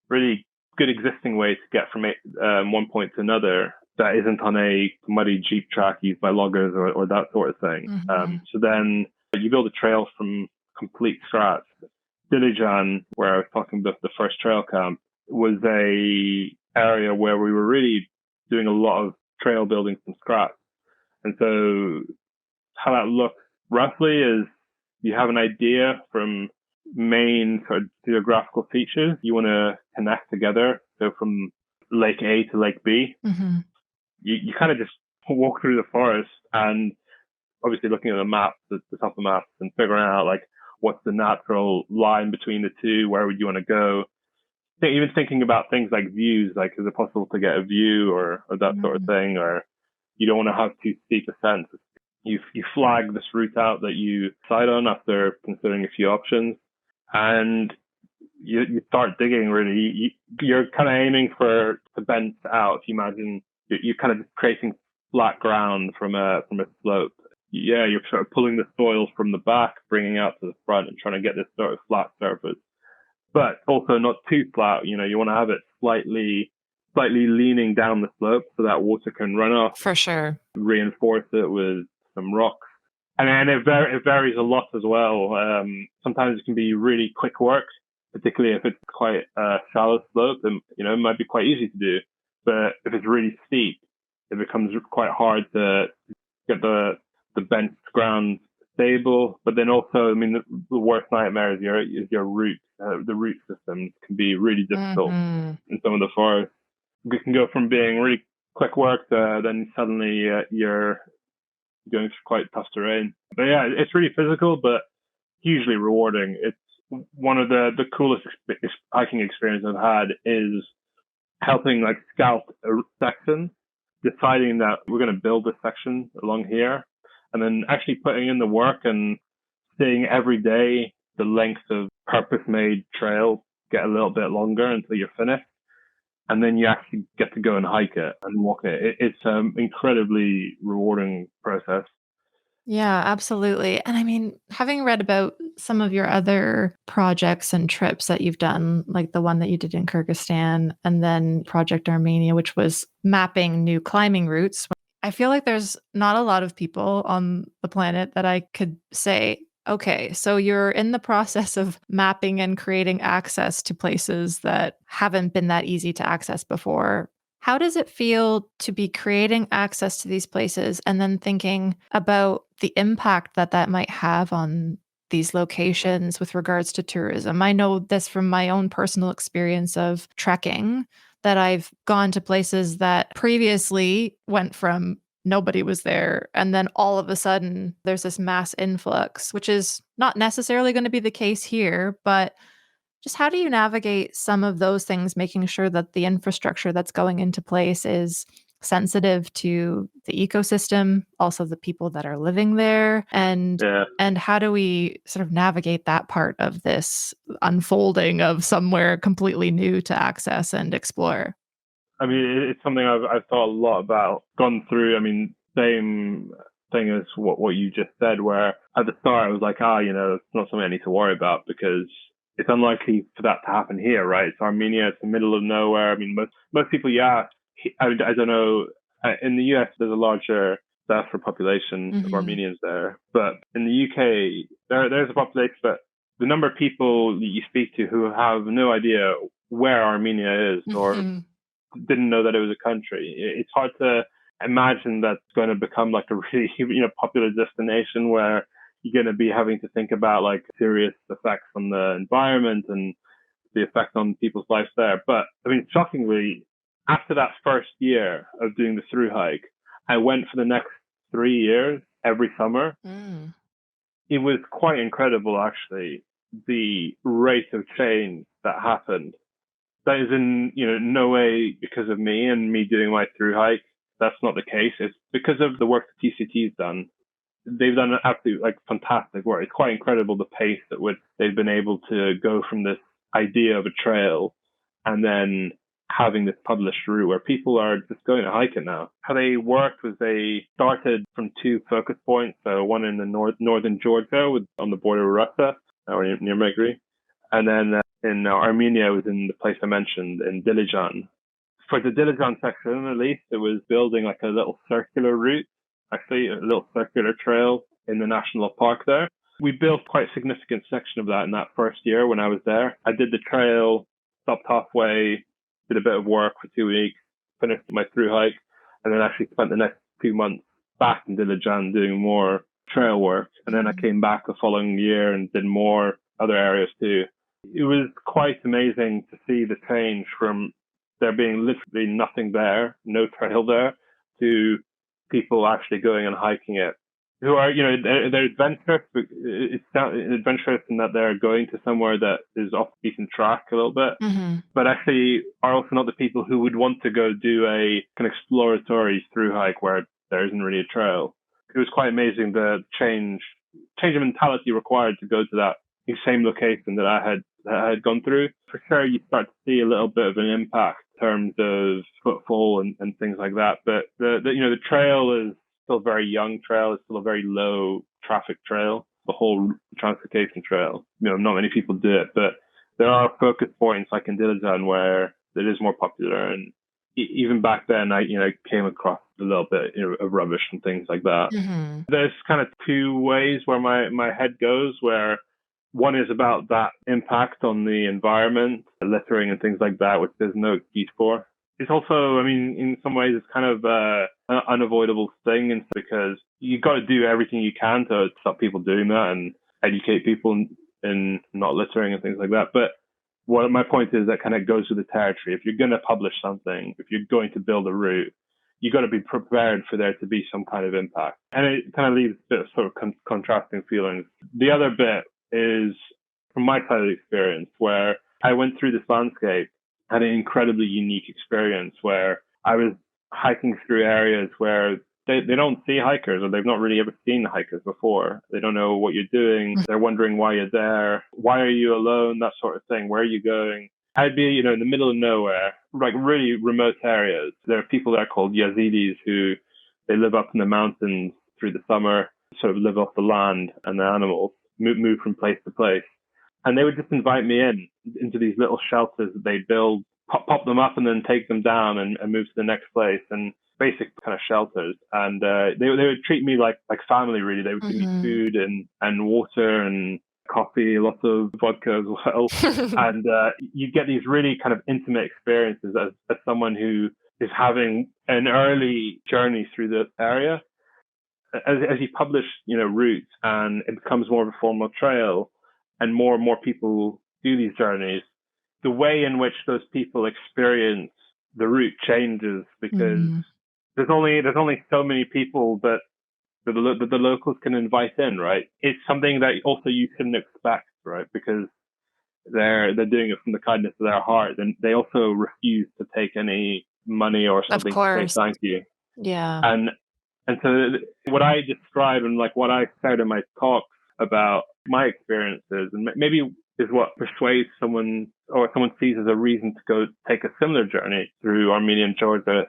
really good existing way to get from one point to another that isn't on a muddy jeep track used by loggers or that sort of thing. Mm-hmm. So then you build a trail from complete scratch. Dilijan, where I was talking about the first trail camp, was a area where we were really doing a lot of trail building from scratch. And so how that looks roughly is you have an idea from main sort of geographical features you want to connect together. So from Lake A to Lake B, Mm-hmm. you kind of just walk through the forest and obviously looking at the map, the top of the map, and figuring out like what's the natural line between the two, where would you want to go. Even thinking about things like views, like is it possible to get a view or that sort of thing, or you don't want to have too steep ascent. You flag this route out that you decide on after considering a few options, and you start digging really. You're kind of aiming for the bent out. You imagine you're kind of creating flat ground from a slope. Yeah, you're sort of pulling the soil from the back, bringing out to the front, and trying to get this sort of flat surface, but also not too flat. You want to have it slightly leaning down the slope so that water can run off. For sure. Reinforce it with some rocks. And it varies a lot as well. Sometimes it can be really quick work, particularly if it's quite a shallow slope, then, it might be quite easy to do. But if it's really steep, it becomes quite hard to get the bent ground stable. But then also, the worst nightmare is your roots. The root systems can be really difficult in some of the forests. It can go from being really quick work to then suddenly you're going through quite tough terrain. But yeah, it's really physical, but hugely rewarding. It's one of the coolest hiking experiences I've had is helping scout a section, deciding that we're going to build this section along here, and then actually putting in the work and seeing every day the length of purpose-made trail get a little bit longer until you're finished. And then you actually get to go and hike it and walk it. It's an incredibly rewarding process. Yeah, absolutely. And having read about some of your other projects and trips that you've done, like the one that you did in Kyrgyzstan and then Project Armenia, which was mapping new climbing routes, I feel like there's not a lot of people on the planet that I could say, okay, so you're in the process of mapping and creating access to places that haven't been that easy to access before. How does it feel to be creating access to these places and then thinking about the impact that might have on these locations with regards to tourism? I know this from my own personal experience of trekking, that I've gone to places that previously went from nobody was there, and then all of a sudden there's this mass influx, which is not necessarily going to be the case here, but just how do you navigate some of those things, making sure that the infrastructure that's going into place is sensitive to the ecosystem, also the people that are living there, and how do we sort of navigate that part of this unfolding of somewhere completely new to access and explore? It's something I've thought a lot about, gone through. Same thing as what you just said, where at the start I was like, it's not something I need to worry about because it's unlikely for that to happen here, right? It's Armenia, it's the middle of nowhere. Most people, I don't know. In the US, there's a larger diaspora population of Armenians there, but in the UK, there's a population, but the number of people that you speak to who have no idea where Armenia is or didn't know that it was a country. It's hard to imagine that's going to become like a really, popular destination where you're going to be having to think about serious effects on the environment and the effect on people's lives there. But shockingly, after that first year of doing the through hike, I went for the next 3 years every summer. It was quite incredible, actually, the rate of change that happened. That is in, no way because of me and me doing my through hike. That's not the case. It's because of the work that TCT's done. They've done absolutely fantastic work. It's quite incredible the pace at which they've been able to go from this idea of a trail and then having this published route where people are just going to hike it now. How they worked was they started from 2 focus points. So one in the northern Georgia on the border of Russia, or near Megri. And then in Armenia was in the place I mentioned, in Dilijan. For the Dilijan section, at least, it was building a little circular route, actually a little circular trail in the national park there. We built quite a significant section of that in that first year when I was there. I did the trail, stopped halfway, did a bit of work for 2 weeks, finished my through hike, and then actually spent the next 2 months back in Dilijan doing more trail work. And then I came back the following year and did more other areas too. It was quite amazing to see the change from there being literally nothing there, no trail there, to people actually going and hiking it. Who are, they're adventurous. It's adventurous in that they're going to somewhere that is off the beaten track a little bit, but actually are also not the people who would want to go do a kind of exploratory through hike where there isn't really a trail. It was quite amazing the change of mentality required to go to that same location that I had that I had gone through. For sure, you start to see a little bit of an impact in terms of footfall and things like that. But the trail is still a very young trail. It's still a very low traffic trail. The whole Trans-Caucasian Trail, not many people do it, but there are focus points like in Dilijan where it is more popular. And even back then, I came across a little bit of rubbish and things like that. Mm-hmm. There's kind of two ways where my head goes, where one is about that impact on the environment, littering and things like that, which there's no excuse for. It's also, in some ways, it's kind of an unavoidable thing, because you got to do everything you can to stop people doing that and educate people in not littering and things like that. But what my point is, that kind of goes with the territory. If you're going to publish something, if you're going to build a route, you got to be prepared for there to be some kind of impact. And it kind of leaves a bit of sort of contrasting feelings. The other bit is from my side of the experience, where I went through this landscape, had an incredibly unique experience where I was hiking through areas where they don't see hikers, or they've not really ever seen hikers before. They don't know what you're doing. They're wondering why you're there. Why are you alone? That sort of thing. Where are you going? I'd be, in the middle of nowhere, like really remote areas. There are people there called Yazidis who they live up in the mountains through the summer, sort of live off the land and the animals, move from place to place. And they would just invite me into these little shelters that they build, pop them up and then take them down and move to the next place, and basic kind of shelters. And they would treat me like family, really. They would give me food and water and coffee, lots of vodka as well. And you get these really kind of intimate experiences as someone who is having an early journey through the area. As you publish, routes, and it becomes more of a formal trail, and more people do these journeys, the way in which those people experience the route changes, because there's only so many people that the locals can invite in, right? It's something that also you couldn't expect, right? Because they're doing it from the kindness of their heart, and they also refuse to take any money or something to say thank you. Yeah. And so what I describe, and like what I said in my talks about my experiences, and maybe is what persuades someone, or someone sees as a reason to go take a similar journey through Armenia and Georgia.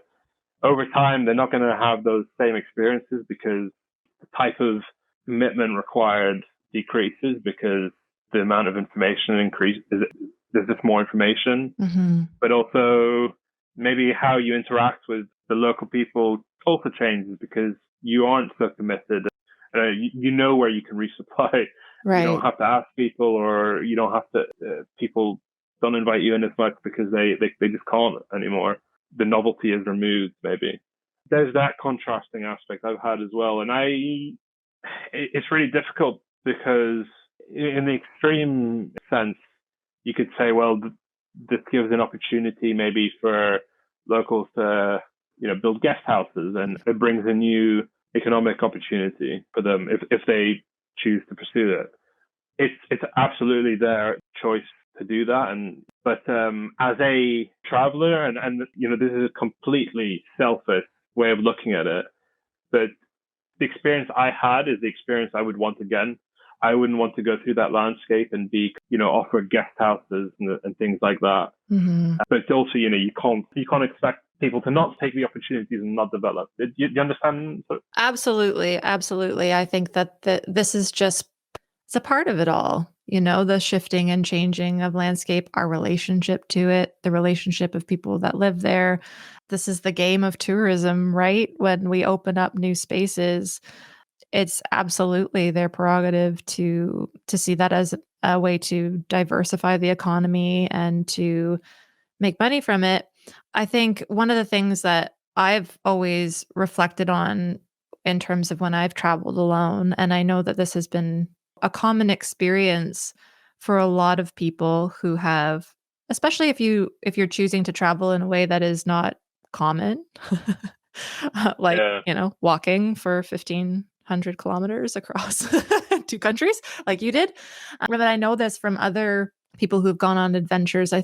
Over time, they're not going to have those same experiences, because the type of commitment required decreases, because the amount of information increases. There's just more information, but also maybe how you interact with the local people also changes, because you aren't so committed. You know where you can resupply. Right. You don't have to ask people, or you don't have to. People don't invite you in as much because they just can't anymore. The novelty is removed. Maybe there's that contrasting aspect I've had as well, and it's really difficult, because in the extreme sense, you could say, well, this gives an opportunity maybe for locals to build guest houses, and it brings a new economic opportunity for them if they choose to pursue it. It's absolutely their choice to do that. But as a traveler, and this is a completely selfish way of looking at it, but the experience I had is the experience I would want again. I wouldn't want to go through that landscape and be, offered guest houses and things like that. But also, you can't expect people to not take the opportunities and not develop. Do you understand? Absolutely. I think that this is just, it's a part of it all. The shifting and changing of landscape, our relationship to it, the relationship of people that live there. This is the game of tourism, right? When we open up new spaces, it's absolutely their prerogative to see that as a way to diversify the economy and to make money from it. I think one of the things that I've always reflected on in terms of when I've traveled alone, and I know that this has been a common experience for a lot of people who have, especially if you're choosing to travel in a way that is not common, like, walking for 1,500 kilometers across 2 countries like you did. But I know this from other people who've gone on adventures. I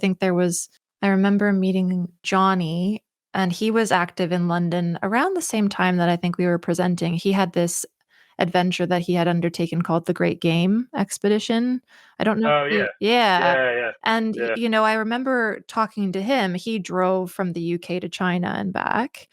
remember meeting Johnny, and he was active in London around the same time that I think we were presenting. He had this adventure that he had undertaken called the Great Game Expedition. I don't know. Oh yeah. Yeah. Yeah. And, Yeah. I remember talking to him. He drove from the UK to China and back.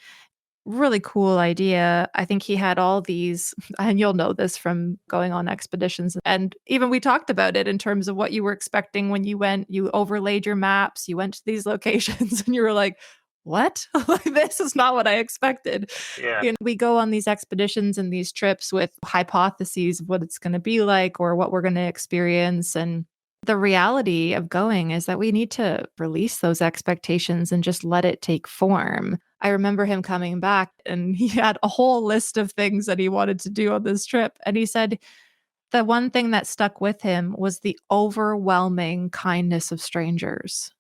Really cool idea. I think he had all these, and you'll know this from going on expeditions. And even we talked about it in terms of what you were expecting when you went, you overlaid your maps, you went to these locations, and you were like, what? Like, this is not what I expected. Yeah. We go on these expeditions and these trips with hypotheses of what it's going to be like or what we're going to experience. And the reality of going is that we need to release those expectations and just let it take form. I remember him coming back and he had a whole list of things that he wanted to do on this trip. And he said the one thing that stuck with him was the overwhelming kindness of strangers.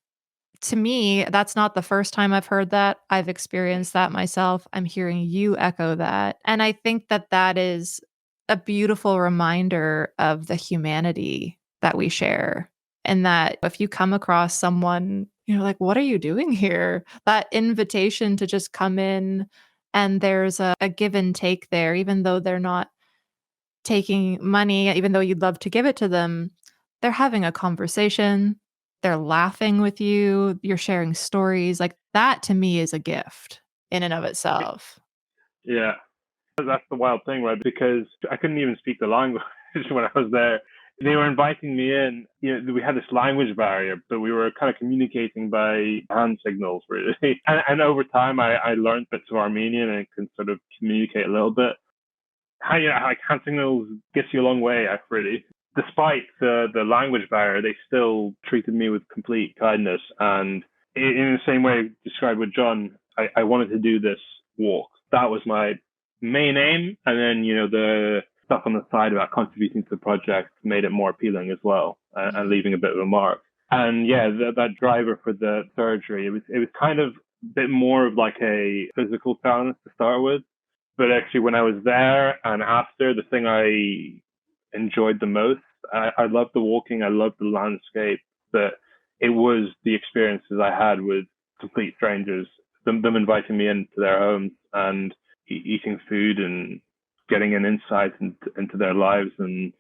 To me, that's not the first time I've heard that. I've experienced that myself. I'm hearing you echo that. And I think that that is a beautiful reminder of the humanity that we share. And that if you come across someone, like, what are you doing here? That invitation to just come in and there's a give and take there, even though they're not taking money, even though you'd love to give it to them, they're having a conversation, they're laughing with you, you're sharing stories. Like that to me is a gift in and of itself. Yeah. That's the wild thing, right? Because I couldn't even speak the language when I was there. They were inviting me in. We had this language barrier, but we were kind of communicating by hand signals, really. And over time, I learned bits of Armenian and can sort of communicate a little bit. Like hand signals gets you a long way, really. Despite the language barrier, they still treated me with complete kindness. And in the same way described with John, I wanted to do this walk. That was my main aim. And then, the stuff on the side about contributing to the project made it more appealing as well, and leaving a bit of a mark. And yeah, that driver for the surgery, it was kind of a bit more of like a physical challenge to start with. But actually, when I was there and after, the thing I enjoyed the most, I loved the walking, I loved the landscape, but it was the experiences I had with complete strangers, them inviting me into their homes and eating food and getting an insight into their lives, and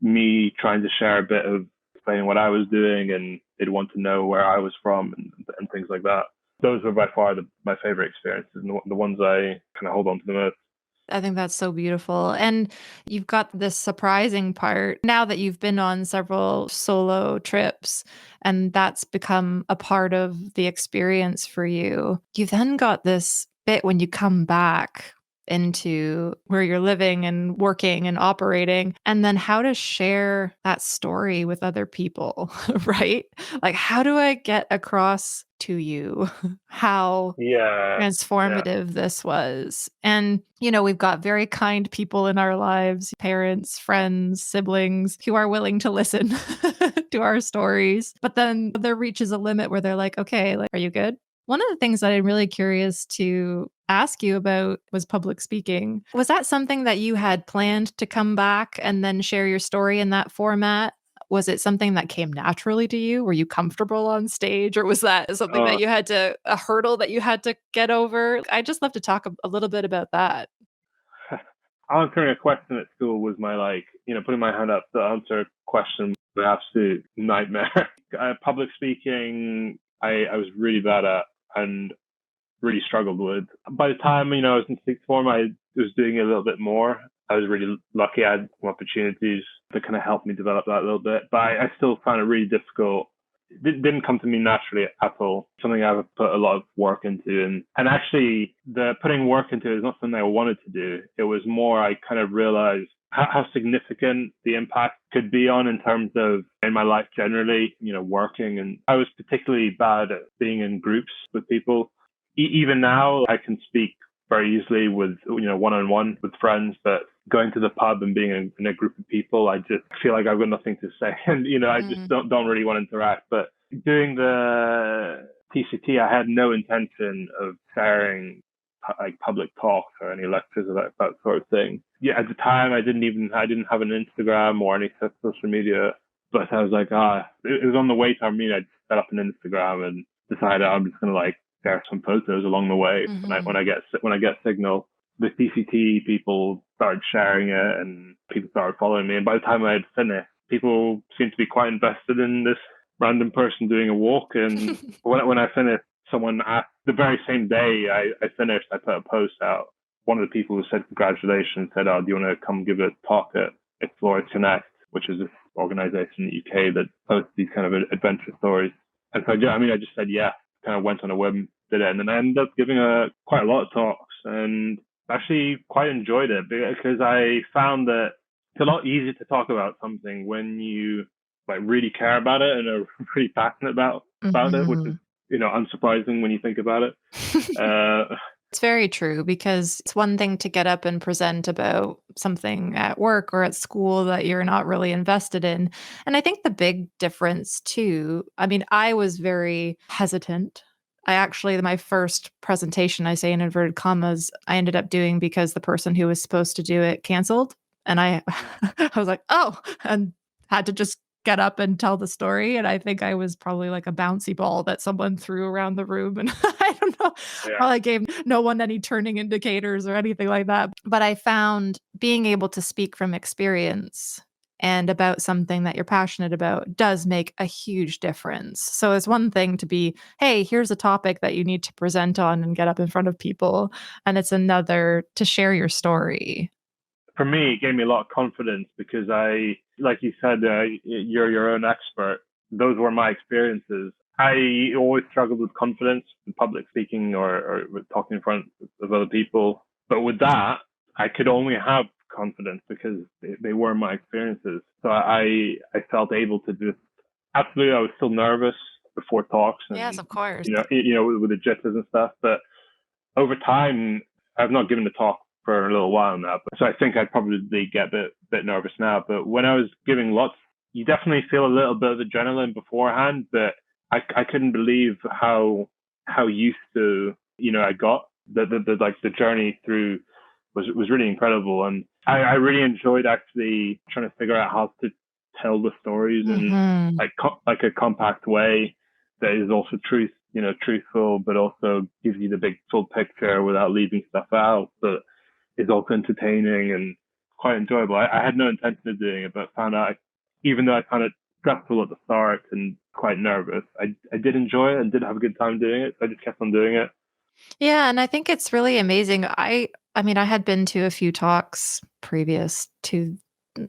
me trying to share a bit of explaining what I was doing, and they'd want to know where I was from and things like that. Those were by far my favorite experiences and the ones I kind of hold on to the most. I think that's so beautiful. And you've got this surprising part now that you've been on several solo trips and that's become a part of the experience for you. You've then got this bit when you come back into where you're living and working and operating, and then how to share that story with other people, right? Like, how do I get across to you how transformative this was? And, we've got very kind people in our lives, parents, friends, siblings who are willing to listen to our stories. But then there reaches a limit where they're like, okay, like, are you good? One of the things that I'm really curious to ask you about was public speaking. Was that something that you had planned to come back and then share your story in that format? Was it something that came naturally to you? Were you comfortable on stage, or was that something that you had a hurdle that you had to get over? I'd just love to talk a little bit about that. Answering a question at school was my putting my hand up to answer a question was an absolute nightmare. Public speaking, I was really bad at and really struggled with. By the time, I was in sixth form, I was doing it a little bit more. I was really lucky. I had some opportunities that kind of helped me develop that a little bit, but I still found it really difficult. It didn't come to me naturally at all. Something I've put a lot of work into, and actually the putting work into it is not something I wanted to do. It was more, I kind of realized how significant the impact could be in terms of in my life generally, working. And I was particularly bad at being in groups with people. Even now, I can speak very easily with, one-on-one with friends, but going to the pub and being in a group of people, I just feel like I've got nothing to say. And, I just don't really want to interact. But doing the TCT, I had no intention of sharing like public talks or any lectures or that sort of thing. Yeah, at the time, I didn't have an Instagram or any social media, but I was like, it was on the way to Armenia. I set up an Instagram and decided I'm just going to share some photos along the way when I get signal. the CCT people started sharing it and people started following me. And by the time I had finished, people seemed to be quite invested in this random person doing a walk. And when I finished, someone asked, the very same day I finished, I put a post out. One of the people who said congratulations said, "Oh, do you want to come give a talk at Explore Connect," which is this organization in the UK that posts these kind of adventure stories. And so, yeah, I mean, I just said, yeah, kind of went on a whim, did it. And then I ended up giving quite a lot of talks and actually quite enjoyed it because I found that it's a lot easier to talk about something when you like really care about it and are really passionate about it, which is, unsurprising when you think about it. It's very true because it's one thing to get up and present about something at work or at school that you're not really invested in. And I think the big difference too, I mean, I was very hesitant. My first presentation, I say in inverted commas, I ended up doing because the person who was supposed to do it canceled. And I was like, oh, and had to just get up and tell the story. And I think I was probably like a bouncy ball that someone threw around the room. And I don't know, probably gave no one any turning indicators or anything like that. But I found being able to speak from experience and about something that you're passionate about does make a huge difference. So it's one thing to be, hey, here's a topic that you need to present on and get up in front of people. And it's another to share your story. For me, it gave me a lot of confidence because like you said, you're your own expert. Those were my experiences. I always struggled with confidence in public speaking or with talking in front of other people. But with that, I could only have confidence because they were my experiences. So I felt able to just, absolutely, I was still nervous before talks. And, yes, of course. With the jitters and stuff. But over time, I've not given a talk for a little while now. So I think I'd probably get a bit nervous now. But when I was giving lots, you definitely feel a little bit of adrenaline beforehand. But I couldn't believe how used to I got the journey through was really incredible, and I really enjoyed actually trying to figure out how to tell the stories in like a compact way that is also truthful, but also gives you the big full picture without leaving stuff out, but is also entertaining and quite enjoyable. I had no intention of doing it, but found out, even though I found it stressful at the start and quite nervous, I did enjoy it and did have a good time doing it. So I just kept on doing it. Yeah, and I think it's really amazing. I mean, I had been to a few talks previous to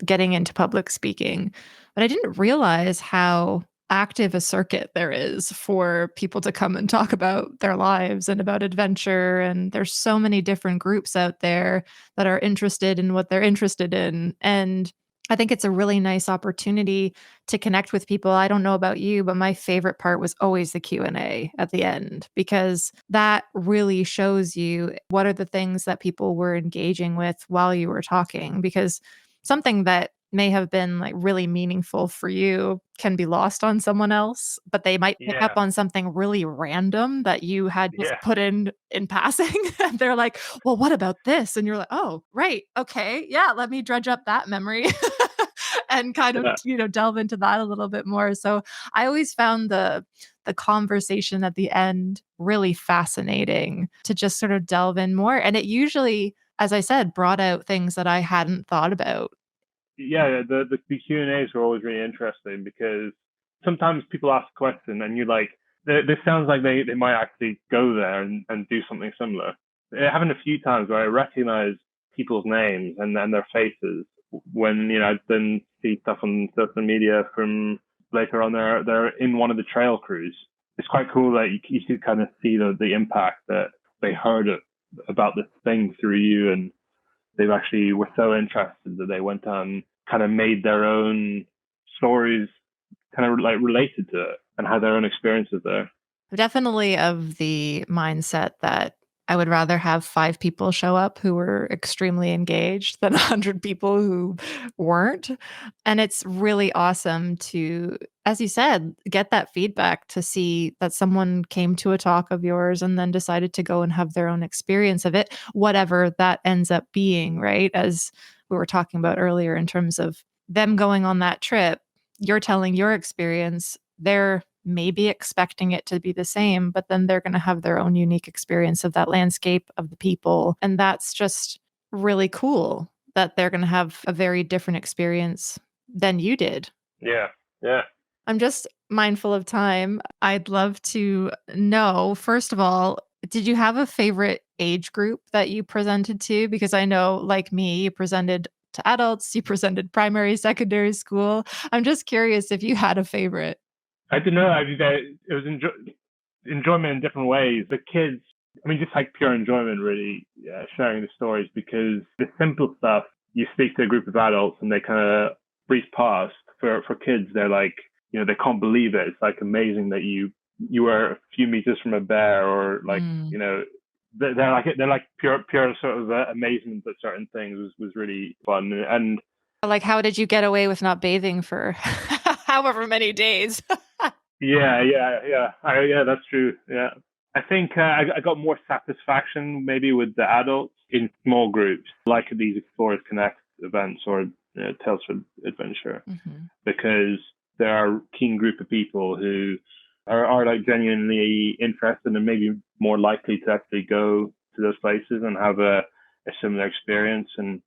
getting into public speaking, but I didn't realize how active a circuit there is for people to come and talk about their lives and about adventure. And there's so many different groups out there that are interested in what they're interested in. And I think it's a really nice opportunity to connect with people. I don't know about you, but my favorite part was always the Q&A at the end, because that really shows you what are the things that people were engaging with while you were talking, because something that may have been like really meaningful for you can be lost on someone else, but they might pick up on something really random that you had just put in passing. And they're like, well, what about this? And you're like, oh, right. Okay. Yeah. Let me dredge up that memory and kind of, delve into that a little bit more. So I always found the conversation at the end really fascinating to just sort of delve in more. And it usually, as I said, brought out things that I hadn't thought about. Yeah, the Q&As are always really interesting because sometimes people ask a question and you're like, this sounds like they might actually go there and do something similar. It happened a few times where I recognize people's names and their faces when, I then see stuff on social media from later on they're in one of the trail crews. It's quite cool that you can kind of see the impact that they heard about this thing through you, and they actually were so interested that they went on, kind of made their own stories kind of like related to it and had their own experiences there. Definitely of the mindset that I would rather have 5 people show up who were extremely engaged than 100 people who weren't. And it's really awesome to, as you said, get that feedback to see that someone came to a talk of yours and then decided to go and have their own experience of it, whatever that ends up being, right? As we were talking about earlier in terms of them going on that trip, you're telling your experience, they're maybe expecting it to be the same, but then they're going to have their own unique experience of that landscape, of the people. And that's just really cool that they're going to have a very different experience than you did. Yeah. Yeah. I'm just mindful of time. I'd love to know, first of all, did you have a favorite age group that you presented to? Because I know, like me, you presented to adults, you presented primary, secondary school. I'm just curious if you had a favorite. I don't know. It was enjoyment in different ways. The kids, I mean, just like pure enjoyment, really, sharing the stories, because the simple stuff, you speak to a group of adults and they kind of breeze past. For kids, they're like, they can't believe it. It's like amazing that you were a few meters from a bear, or like, they're like pure sort of amazement at certain things was really fun. And like, how did you get away with not bathing for however many days? Yeah, that's true. Yeah. I think I got more satisfaction maybe with the adults in small groups, like these Explorers Connect events or Tales for Adventure, because there are a keen group of people who are like genuinely interested and maybe more likely to actually go to those places and have a similar experience. And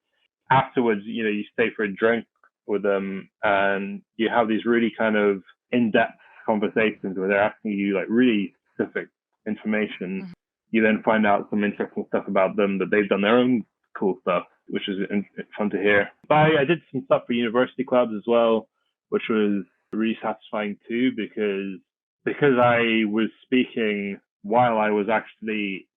afterwards, you stay for a drink with them and you have these really kind of in-depth conversations where they're asking you like really specific information. You then find out some interesting stuff about them, that they've done their own cool stuff, which is fun to hear. But I did some stuff for university clubs as well, which was really satisfying too, because I was speaking while I was actually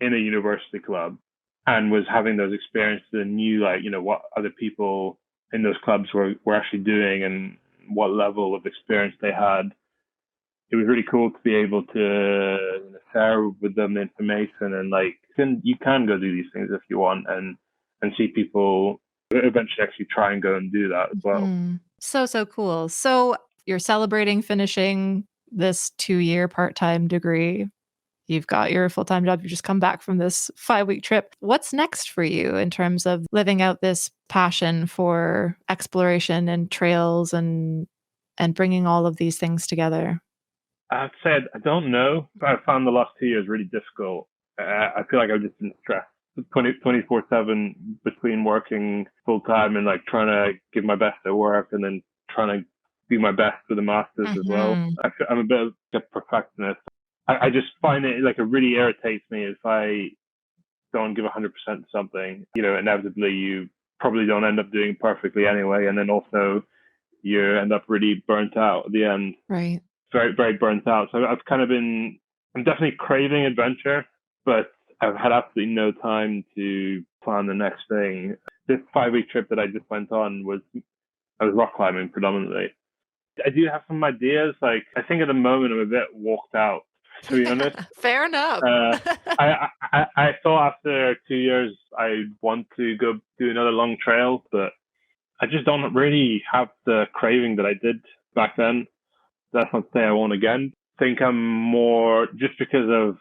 in a university club and was having those experiences and knew like, what other people in those clubs were actually doing and what level of experience they had. It was really cool to be able to share with them the information and like, you can go do these things if you want and see people eventually actually try and go and do that as well. So cool. So you're celebrating finishing this 2-year part-time degree. You've got your full-time job. You just come back from this 5-week trip. What's next for you in terms of living out this passion for exploration and trails and bringing all of these things together? I've said, I don't know. I found the last 2 years really difficult. I feel like I've just been stressed 24/7 between working full time and like trying to give my best at work and then trying to do my best for the masters as well. I'm a bit of a perfectionist. I just find it like it really irritates me if I don't give 100% to something. Inevitably you probably don't end up doing perfectly anyway, and then also you end up really burnt out at the end. Right. Very, very burnt out. So I'm definitely craving adventure, but I've had absolutely no time to plan the next thing. This 5-week trip that I just went on I was rock climbing predominantly. I do have some ideas. Like, I think at the moment I'm a bit walked out, to be honest. Fair enough. I thought after 2 years I want to go do another long trail, but I just don't really have the craving that I did back then. That's not to say I won't again. I think I'm more, just because of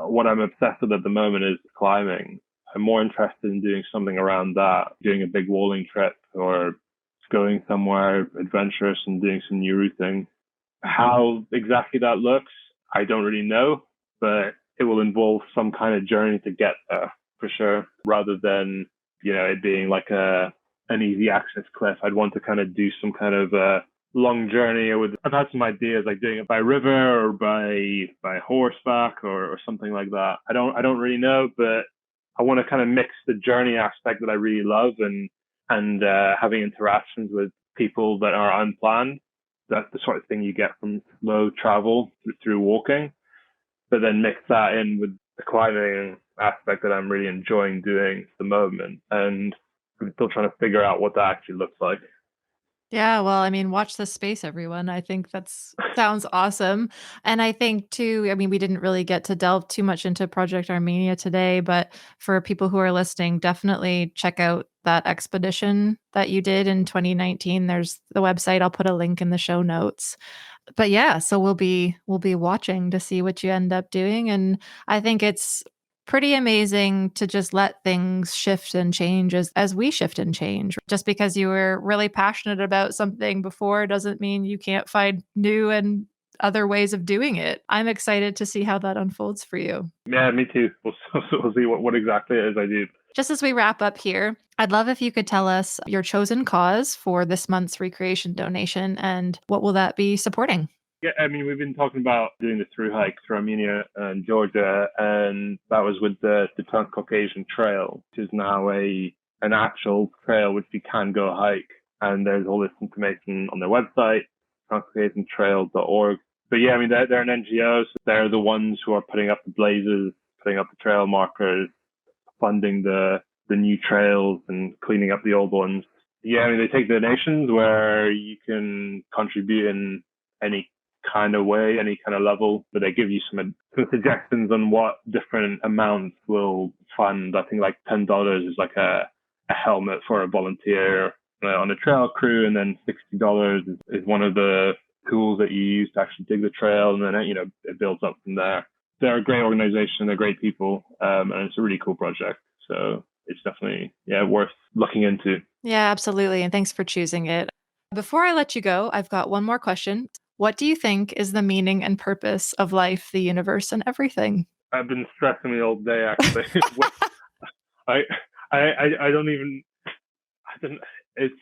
what I'm obsessed with at the moment is climbing. I'm more interested in doing something around that, doing a big walling trip or going somewhere adventurous and doing some new routing. How exactly that looks, I don't really know, but it will involve some kind of journey to get there for sure, rather than, it being like an easy access cliff. I'd want to kind of do some kind of long journey. I've had some ideas like doing it by river or by horseback or something like that. I don't really know, but I want to kind of mix the journey aspect that I really love and having interactions with people that are unplanned. That's the sort of thing you get from slow travel through walking, but then mix that in with the climbing aspect that I'm really enjoying doing at the moment. And I'm still trying to figure out what that actually looks like. Yeah, well, I mean, watch this space, everyone. I think that's sounds awesome. And I think too, I mean, we didn't really get to delve too much into Project Armenia today, but for people who are listening, definitely check out that expedition that you did in 2019. There's the website. I'll put a link in the show notes. But yeah, so we'll be watching to see what you end up doing. And I think it's pretty amazing to just let things shift and change as we shift and change. Just because you were really passionate about something before doesn't mean you can't find new and other ways of doing it. I'm excited to see how that unfolds for you. Yeah, me too. We'll see what exactly it is I do. Just as we wrap up here, I'd love if you could tell us your chosen cause for this month's recreation donation and what will that be supporting? Yeah, I mean, we've been talking about doing the Thru-Hike through Armenia and Georgia, and that was with the Trans-Caucasian Trail, which is now an actual trail which you can go hike. And there's all this information on their website, transcaucasiantrail.org. But yeah, I mean, they're an NGO, so they're the ones who are putting up the blazes, putting up the trail markers, funding the new trails and cleaning up the old ones. Yeah, I mean, they take donations where you can contribute in any kind of way, any kind of level, but they give you some suggestions on what different amounts will fund. I think like $10 is like a helmet for a volunteer on a trail crew, and then $60 is one of the tools that you use to actually dig the trail, and then it builds up from there. They're a great organization, they're great people, and it's a really cool project. So it's definitely worth looking into. Yeah, absolutely. And thanks for choosing it. Before I let you go, I've got one more question. What do you think is the meaning and purpose of life, the universe, and everything? I've been stressing me all day, actually. I don't even. It's.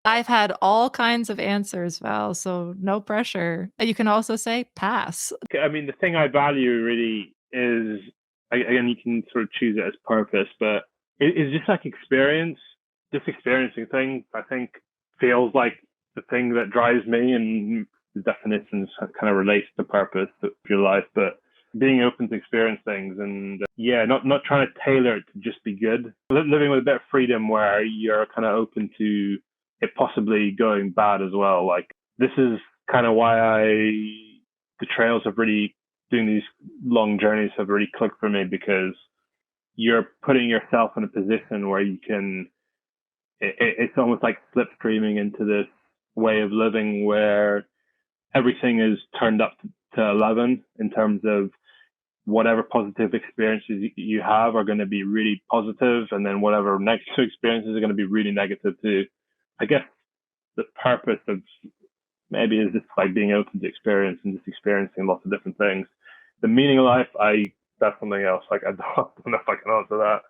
I've had all kinds of answers, Val, so no pressure. You can also say pass. I mean, the thing I value really is, again, you can sort of choose it as purpose, but it's just like experience. Just experiencing things, I think, feels like the thing that drives me, and the definitions kind of relates to purpose of your life, but being open to experience things and not trying to tailor it to just be good. Living with a bit of freedom where you're kind of open to it possibly going bad as well. Like, this is kind of why the trails have really, doing these long journeys have really clicked for me, because you're putting yourself in a position where you can, it's almost like slipstreaming into this way of living where everything is turned up to 11 in terms of whatever positive experiences you have are going to be really positive, and then whatever negative experiences are going to be really negative too. I guess the purpose of maybe is just like being open to experience and just experiencing lots of different things. The meaning of life, that's something else. Like, I don't know if I can answer that.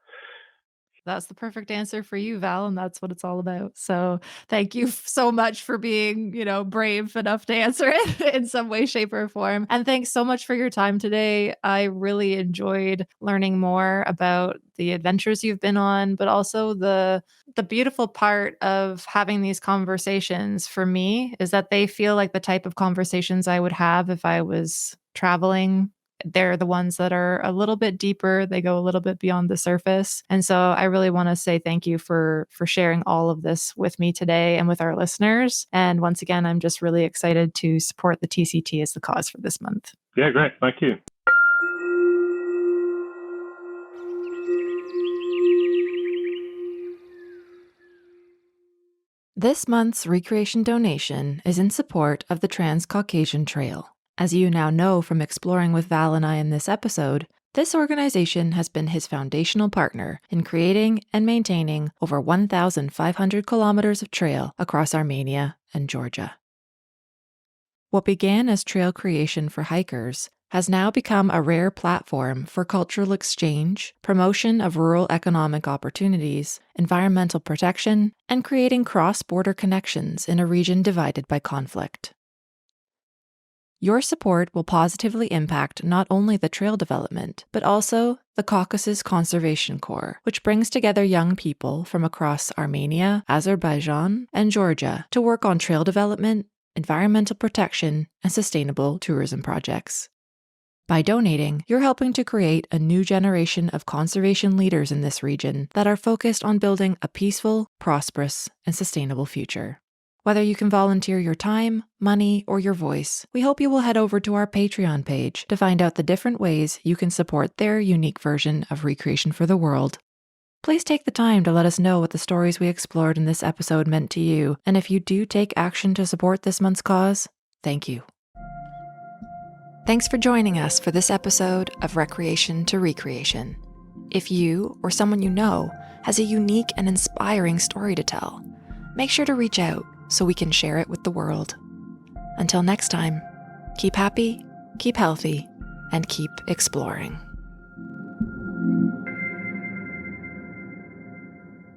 That's the perfect answer for you, Val, and that's what it's all about. So thank you so much for being, brave enough to answer it in some way, shape, or form. And thanks so much for your time today. I really enjoyed learning more about the adventures you've been on, but also the beautiful part of having these conversations for me is that they feel like the type of conversations I would have if I was traveling. They're the ones that are a little bit deeper. They go a little bit beyond the surface. And so I really want to say thank you for sharing all of this with me today and with our listeners. And once again, I'm just really excited to support the TCT as the cause for this month. Yeah, great. Thank you. This month's recreation donation is in support of the Trans-Caucasian Trail. As you now know from exploring with Val and I in this episode, this organization has been his foundational partner in creating and maintaining over 1,500 kilometers of trail across Armenia and Georgia. What began as trail creation for hikers has now become a rare platform for cultural exchange, promotion of rural economic opportunities, environmental protection, and creating cross-border connections in a region divided by conflict. Your support will positively impact not only the trail development, but also the Caucasus Conservation Corps, which brings together young people from across Armenia, Azerbaijan, and Georgia to work on trail development, environmental protection, and sustainable tourism projects. By donating, you're helping to create a new generation of conservation leaders in this region that are focused on building a peaceful, prosperous, and sustainable future. Whether you can volunteer your time, money, or your voice, we hope you will head over to our Patreon page to find out the different ways you can support their unique version of Recreation for the World. Please take the time to let us know what the stories we explored in this episode meant to you, and if you do take action to support this month's cause, thank you. Thanks for joining us for this episode of Recreation to Recreation. If you, or someone you know, has a unique and inspiring story to tell, make sure to reach out so we can share it with the world. Until next time, Keep happy, keep healthy, and keep exploring.